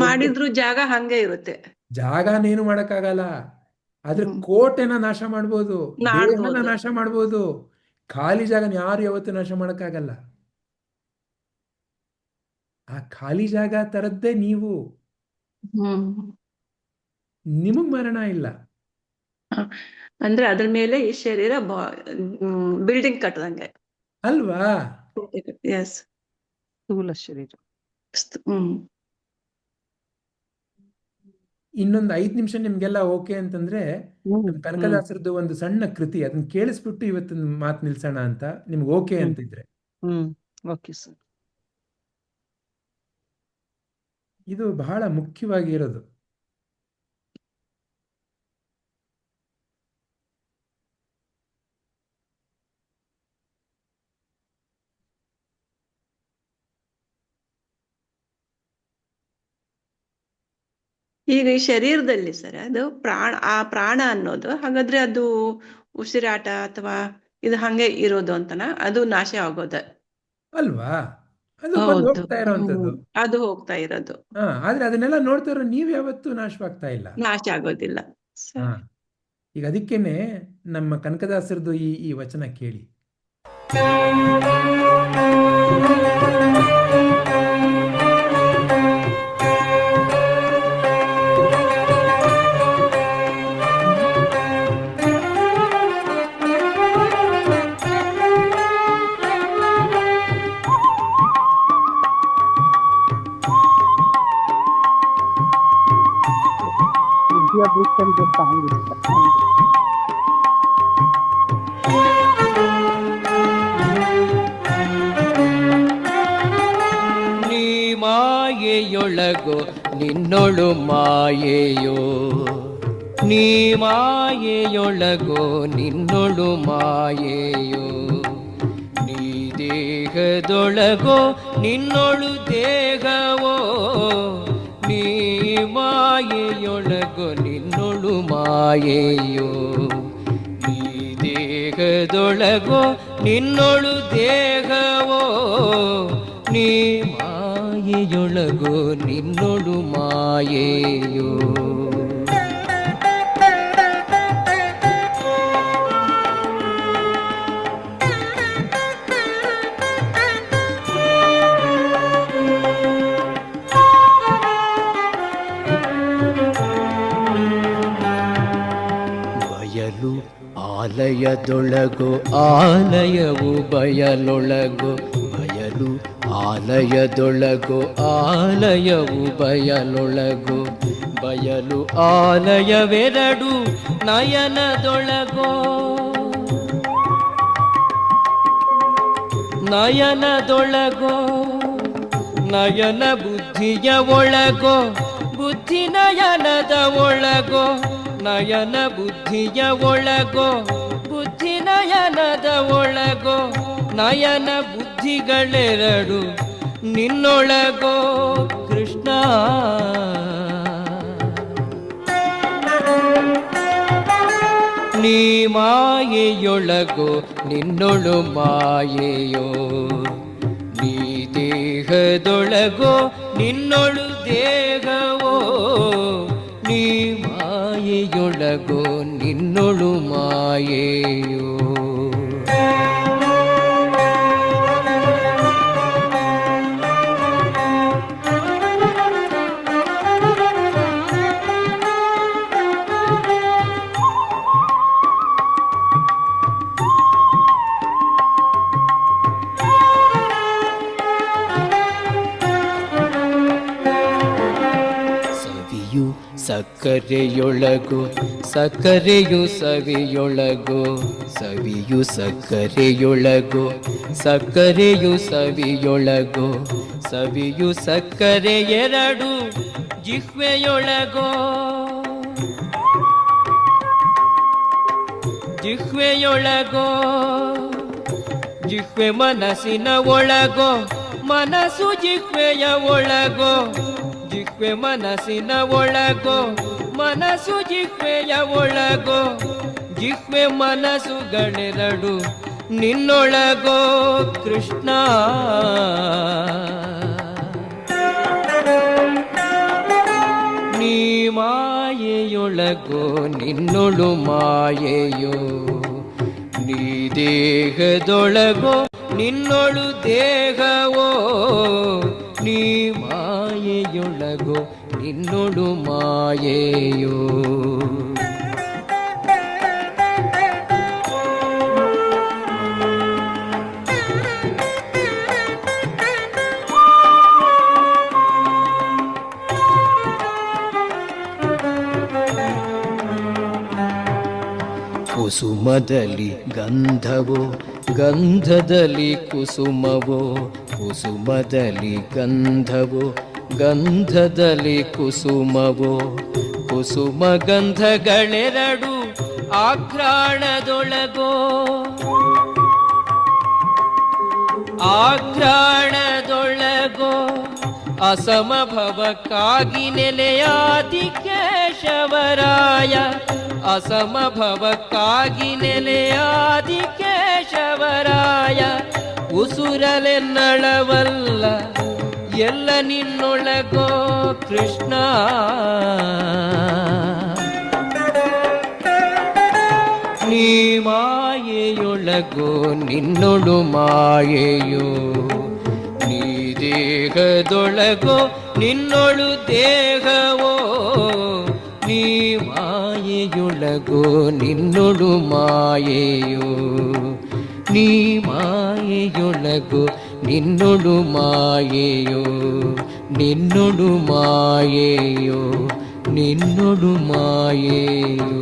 ಮಾಡಿದ್ರು ಜಾಗ ಹಂಗೆ ಇರುತ್ತೆ. ಜಾಗನೇನು ಮಾಡಕ್ಕಾಗಲ್ಲ. ಆದ್ರೆ ಕೋಟೆನ ನಾಶ ಮಾಡ್ಬೋದು, ದೇಹನ ನಾಶ ಮಾಡ್ಬೋದು. ಖಾಲಿ ಜಾಗನ ಯಾರು ಯಾವತ್ತೂ ನಾಶ ಮಾಡಕ್ಕಾಗಲ್ಲ. ಆ ಖಾಲಿ ಜಾಗ ತರದ್ದೇ ನೀವು. ನಿಮಗ್ ಮರಣ ಇಲ್ಲ. ಅಂದ್ರೆ ಅದ್ರ ಮೇಲೆ ಈ ಶರೀರ ಬಿಲ್ಡಿಂಗ್ ಕಟ್ಟದಂಗೆ ಅಲ್ವಾ? ಎಸ್, ಸ್ಥೂಲ ಶರೀರ. ಇನ್ನೊಂದು 5 ನಿಮಿಷ ನಿಮ್ಗೆಲ್ಲ ಓಕೆ ಅಂತಂದ್ರೆ ಕನಕದಾಸರದ್ದು ಒಂದು ಸಣ್ಣ ಕೃತಿ, ಅದನ್ನ ಕೇಳಿಸ್ಬಿಟ್ಟು ಇವತ್ತಿನ ಮಾತು ನಿಲ್ಸೋಣ ಅಂತ, ನಿಮ್ಗೆ ಓಕೆ ಅಂತಿದ್ರೆ. Okay sir. ಇದು ಬಹಳ ಮುಖ್ಯವಾಗಿರೋದು. ಈಗ ಈ ಶರೀರದಲ್ಲಿ ಸರ್ ಅದು ಪ್ರಾಣ ಅನ್ನೋದು ಹಾಗಾದ್ರೆ ಅದು ಉಸಿರಾಟ ಅಥವಾ ಇದು ಹಂಗೆ ಇರೋದು ಅಂತನ, ಅದು ನಾಶ ಆಗೋದ ಅಲ್ವಾ? ಅದು ಬಂದು ಹೋಗ್ತಾ ಇರೋಂಥದ್ದು. ಅದು ಹೋಗ್ತಾ ಇರೋದು. ಆದ್ರೆ ಅದನ್ನೆಲ್ಲ ನೋಡ್ತಾ ಇರೋ ನೀವ್ ಯಾವತ್ತೂ ನಾಶವಾಗ್ತಾ ಇಲ್ಲ, ನಾಶ ಆಗೋದಿಲ್ಲ. ಈಗ ಅದಕ್ಕೇನೆ ನಮ್ಮ ಕನಕದಾಸರದು ಈ ವಚನ ಕೇಳಿ. ನೀ ಮಾಯೆಯೊಳಗೋ ನಿನ್ನೊಳು ಮಾಯೆಯೋ, ನೀ ಮಾಯೆಯೊಳಗೋ ನಿನ್ನೊಳು ಮಾಯೆಯೋ, ನೀ ದೇಹದೊಳಗೋ ನಿನ್ನೊಳು ದೇಹವೋ, ನೀ ಮಾಯೆಯೊಳಗೋ ನಿನ್ನೊಳು ಮಾಯೆಯೋ, ನೀ ದೇಹದೊಳಗೋ ನಿನ್ನೊಳು ದೇಹವೋ, ನೀ ಮಾಯೆಯೊಳಗೋ ನಿನ್ನೊಳು ಮಾಯೆಯೋ. ಬಯಲು ಆಲಯದೊಳಗೋ ಆಲಯವು ಬಯಲೊಳಗೋ, ಬಯಲು ಆಲಯದೊಳಗೋ ಆಲಯವು ಬಯಲೊಳಗೋ, ಬಯಲು ಆಲಯವೆರಡು ನಯನದೊಳಗೋ, ನಯನದೊಳಗೋ ನಯನ ಬುದ್ಧಿಯ ಒಳಗೋ ಬುದ್ಧಿ ನಯನದ ಒಳಗೋ ನಯನ ಬುದ್ಧಿಯ ಒಳಗೋ ಬುದ್ಧಿ ನಯನದ ಒಳಗೋ ನಯನ ಬುದ್ಧಿಗಳೆರಡು ನಿನ್ನೊಳಗೋ ಕೃಷ್ಣ. ನೀ ಮಾಯೆಯೊಳಗೋ ನಿನ್ನೊಳು ಮಾಯೆಯೋ ನೀ ದೇಹದೊಳಗೋ ನಿನ್ನೊಳು ದೇಹವೋ ನೀ ಮಾಯೆಯೊಳಗೋ ನಿನ್ನೊಳು ಮಾಯೆಯೋ. ಸಕ್ಕರೆಯೊಳಗೋ ಸಕ್ಕರೆಯು ಸವಿಯೊಳಗೋ ಸವಿಯು ಸಕ್ಕರೆಯೊಳಗೋ ಸಕ್ಕರೆಯು ಸವಿಯೊಳಗೋ ಸವಿಯು ಸಕ್ಕರೆ ಎರಡು ಜಿಹ್ವೆಯೊಳಗೋ ಜಿಹ್ವೆಯೊಳಗೋ ಜಿಹ್ವೆ ಮನಸ್ಸಿನ ಒಳಗೋ ಮನಸ್ಸು ಜಿಹ್ವೆಯ ಒಳಗೋ ಜಿಹ್ವೆ ಮನಸ್ಸಿನ ಒಳಗೋ ಮನಸ್ಸು ಜಿಹ್ವೆಯ ಒಳಗೋ ಜಿಹ್ವೆ ಮನಸ್ಸುಗಳೆರಡು ನಿನ್ನೊಳಗೋ ಕೃಷ್ಣ. ನೀ ಮಾಯೆಯೊಳಗೋ ನಿನ್ನೊಳು ಮಾಯೆಯೋ ನೀ ದೇಹದೊಳಗೋ ನಿನ್ನೊಳು ದೇಹವೋ ನೀ ಮಾಯೆಯೊಳಗೋ ನಿನ್ನೊಳು ಮಾಯೆಯೋ. ಕುಸುಮದಲ್ಲಿ ಗಂಧವೋ ಗಂಧದಲ್ಲಿ ಕುಸುಮವೋ ಕುಸುಮದಲ್ಲಿ ಗಂಧವೋ ಗಂಧದಲ್ಲಿ ಕುಸುಮವೋ ಕುಸುಮ ಗಂಧಗಳೆರಡು ಆಘ್ರಾಣದೊಳಗೋ ಆಘ್ರಾಣದೊಳಗೋ ಅಸಮಭವಕ್ಕಾಗಿ ನೆಲೆಯಾದಿ ಕೇಶವರಾಯ ಅಸಮಭವಕ್ಕಾಗಿ ನೆಲೆಯಾದಿ ಕೇಶವರಾಯ ಉಸುರಲೆನ್ನಳವಲ್ಲ ಎಲ್ಲ ನಿನ್ನೊಳಗೋ ಕೃಷ್ಣ. ನೀ ಮಾಯೆಯೊಳಗೋ ನಿನ್ನೊಳು ಮಾಯೆಯೋ ನೀ ದೇಹದೊಳಗೋ ನಿನ್ನೊಳು ದೇಹವೋ ನೀ ಮಾಯೆಯೊಳಗೋ ನಿನ್ನೊಳು ಮಾಯೆಯೋ ನೀ ಮಾಯೆಯೊಳಗೋ ನಿನ್ನೊಳು ಮಾಯೆಯೋ ನಿನ್ನೊಳು ಮಾಯೆಯೋ ನಿನ್ನೊಳು ಮಾಯೆಯೋ.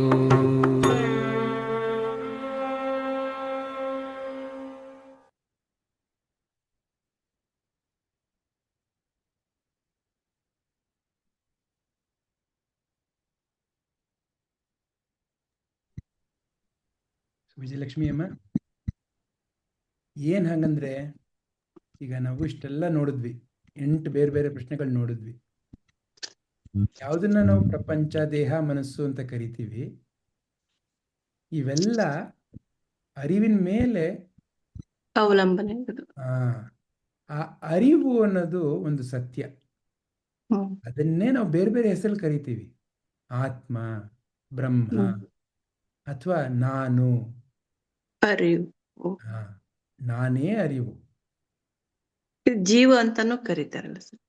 ವಿಜಯಲಕ್ಷ್ಮಿ ಅಮ್ಮ, ಏನ್ ಹಂಗಂದ್ರೆ ಈಗ ನಾವು ಇಷ್ಟೆಲ್ಲ ನೋಡಿದ್ವಿ, 8 ಬೇರೆ ಬೇರೆ ಪ್ರಶ್ನೆಗಳು ನೋಡಿದ್ವಿ. ಯಾವುದನ್ನ ನಾವು ಪ್ರಪಂಚ, ದೇಹ, ಮನಸ್ಸು ಅಂತ ಕರಿತೀವಿ, ಇವೆಲ್ಲ ಅರಿವಿನ ಮೇಲೆ ಅವಲಂಬನೆ. ಆ ಅರಿವು ಅನ್ನೋದು ಒಂದು ಸತ್ಯ. ಅದನ್ನೇ ನಾವು ಬೇರೆ ಬೇರೆ ಹೆಸರಲ್ಲಿ ಕರಿತೀವಿ. ಆತ್ಮ, ಬ್ರಹ್ಮ, ಅಥವಾ ನಾನು, ಅರಿವು, ನಾನೇ ಅರಿವು. ಜೀವ ಅಂತಾನು ಕರೀತಾರಲ್ಲ ಸರ್.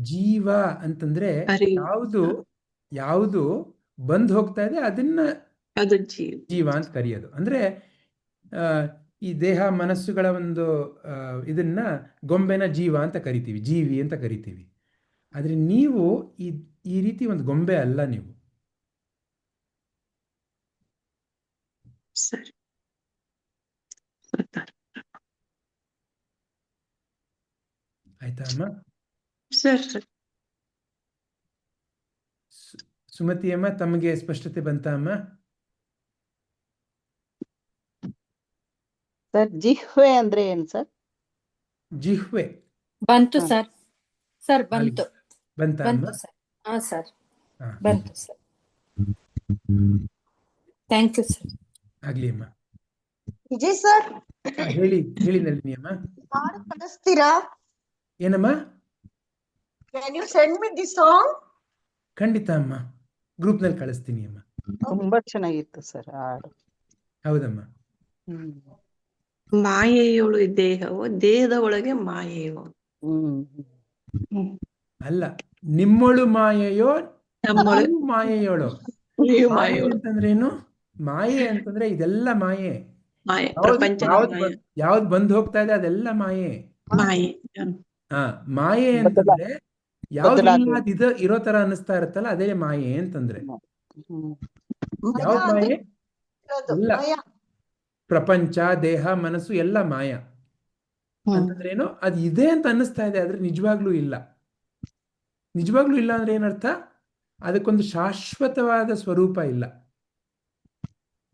ಜೀವ ಅಂತಂದ್ರೆ ಯಾವುದು ಬಂದು ಹೋಗ್ತಾ ಇದೆ ಅದನ್ನ ಅದು ಜೀವ ಅಂತ ಕರೆಯೋದು. ಅಂದ್ರೆ ಈ ದೇಹ ಮನಸ್ಸುಗಳ ಒಂದು ಇದನ್ನ ಗೊಂಬೆನ ಜೀವ ಅಂತ ಕರಿತೀವಿ, ಜೀವಿ ಅಂತ ಕರಿತೀವಿ. ಆದ್ರೆ ನೀವು ಈ ರೀತಿ ಒಂದು ಗೊಂಬೆ ಅಲ್ಲ. ನೀವು ಸರಿ. ಆಯ್ತಾ ಅಮ್ಮ? ಸರ್ ಸುಮತಿ ಅಮ್ಮ, ತಮಗೆ ಸ್ಪಷ್ಟತೆ ಬಂತಾ ಅಮ್ಮ? ಸರ್ ಜಿಹ್ವೆ ಅಂದ್ರೆ ಏನ್ ಸರ್? ಜಿಹ್ವೆ ಬಂತು ಹಾ. ಸರ್. ಸರ್ ಆಗ್ಲಿ. ಬಂತು. ಬಂತಾ ಅಮ್ಮ? ಬಂತು ಸರ್. ಹಾ ಸರ್ ಹಾ, ಬಂತು ಸರ್. Thank you sir. ಆಗ್ಲಿ ಅಮ್ಮ. ವಿಜಯ್ ಸರ್ ಹೇಳಿ ಹೇಳಿ ನಳಿನಿ ಅಮ್ಮ. ಹಾಡು ಕಳಿಸ್ತೀರಾ? ಏನಮ್ಮ? Can you send me the song? ಖಂಡಿತ ಅಮ್ಮ, ಗ್ರೂಪ್ನಲ್ಲಿ ಕಳಿಸ್ತೀನಿ ಅಮ್ಮ. ತುಂಬಾ ಚೆನ್ನಾಗಿತ್ತು ಸರ್ ಹಾಡು. ಹೌದಮ್ಮ. ಹ್ಮ್ ಮಾಯೆಯೋಳು ದೇಹವು, ದೇಹದ ಒಳಗೆ ಮಾಯೆಯೋ. ಹ್ಮ್ ಅಲ್ಲ, ನಿಮ್ಮೊಳು ಮಾಯೆಯೋ ನಮ್ಮೊಳ ನೀವು ಮಾಯೆಯೋಳು. ನೀವು ಮಾಯೆ ಮಾಯೆಯೋಳು. ಅಂತಂದ್ರೇನು? ಮಾಯೆ ಅಂತಂದ್ರೆ ಇದೆಲ್ಲ ಮಾಯೆ. ಮಾಯೆ, ಯಾವ್ದು ಪ್ರಪಂಚದ ಮಾಯೆ. ಯಾವ್ದು ಬಂದು ಹೋಗ್ತಾ ಇದೆ ಅದೆಲ್ಲ ಮಾಯೆ. ಮಾಯೆ. ಹಾ, ಮಾಯೆ ಅಂತಂದ್ರೆ ಬದಲಾವಣೆ. ಯಾವ್ದು ಇರೋ ತರ ಅನಿಸ್ತಾ ಇರುತ್ತಲ್ಲ ಅದೇ ಮಾಯೆ ಅಂತಂದ್ರೆ. ಹ್ಮ್ ಮಯ ಯಾವ್ದು ಅಂದ್ರೆ ಮಾಯೆ? ಇರೋದು, ಎಲ್ಲ ಮಯ. ಪ್ರಪಂಚ, ದೇಹ, ಮನಸ್ಸು ಎಲ್ಲ ಮಾಯ ಅಂತಂದ್ರೇನು? ಅದು ಇದೆ ಅಂತ ಅನ್ನಿಸ್ತಾ ಇದೆ, ಆದ್ರೆ ನಿಜವಾಗ್ಲೂ ಇಲ್ಲ. ನಿಜವಾಗ್ಲೂ ಇಲ್ಲ ಅಂದ್ರೆ ಏನರ್ಥ? ಅದಕ್ಕೊಂದು ಶಾಶ್ವತವಾದ ಸ್ವರೂಪ ಇಲ್ಲ,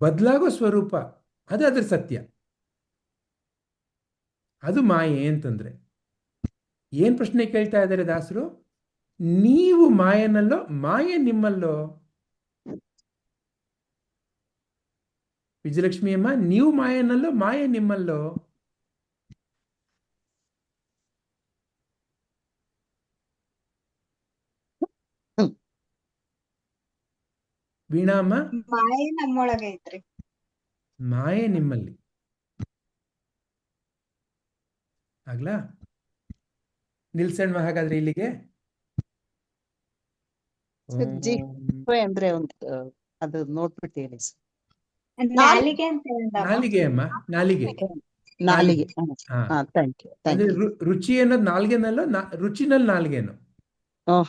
ಬದಲಾಗೋ ಸ್ವರೂಪ. ಅದು ಅದ್ರ ಸತ್ಯ. ಅದು ಮಾಯೆ ಅಂತಂದ್ರೆ. ಏನ್ ಪ್ರಶ್ನೆ ಕೇಳ್ತಾ ಇದ್ದಾರೆ ದಾಸರು? ನೀವು ಮಾಯನಲ್ಲೋ, ಮಾಯೆ ನಿಮ್ಮಲ್ಲೋ? ವಿಜಯಲಕ್ಷ್ಮಿ ಅಮ್ಮ, ನೀವು ಮಾಯನಲ್ಲೋ, ಮಾಯೆ ನಿಮ್ಮಲ್ಲೋ? ವೀಣಾ ಅಮ್ಮ, ಮಾಯೆ ನಮ್ಮೊಳಗೆ ಐತ್ರಿ. ಮಾಯೆ ನಿಮ್ಮಲ್ಲಿ. ಆಗ್ಲಾ? ನಿಲ್ಸಣ್ಣ ಹಾಗಾದ್ರೆ ಇಲ್ಲಿಗೆ. ಸರ್ ಜಿಹ್ವೆ ಅಂದ್ರೆ ಒಂದು ಅದು ನೋಡ್ಬಿಟ್ಟು ಹೇಳಿ ಸರ್. ನಾಲಿಗೆ ಅಂತ ಹೇಳಿದಮ್ಮ. ನಾಲಿಗೆ ಅಮ್ಮ, ನಾಲಿಗೆ. ನಾಲಿಗೆ. ಹಾ. ಹಾ ಥ್ಯಾಂಕ್ ಯು ಅಂದ್ರೆ ರುಚಿ ಅನ್ನೋದು ನಾಲ್ಗೆನಲ್ಲೋ, ರುಚಿನಲ್ಲಿ ನಾಲ್ಗೆನು?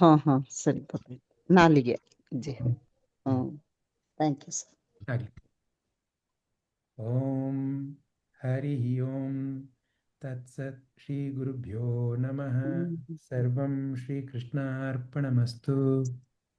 ಹಾ ಸರಿ ಪರವಾಗಿಲ್ಲ. ನಾಲಿಗೆ ಜಿಹ್ವೆ. Thank you sir. ಆಗ್ಲಿ. ಓಂ ಹರಿ ಓಂ ತತ್ಸತ್. ಶ್ರೀ ಗುರುಭ್ಯೋ ನಮಃ. ಸರ್ವಂ ಶ್ರೀ ಕೃಷ್ಣಾರ್ಪಣಮಸ್ತು.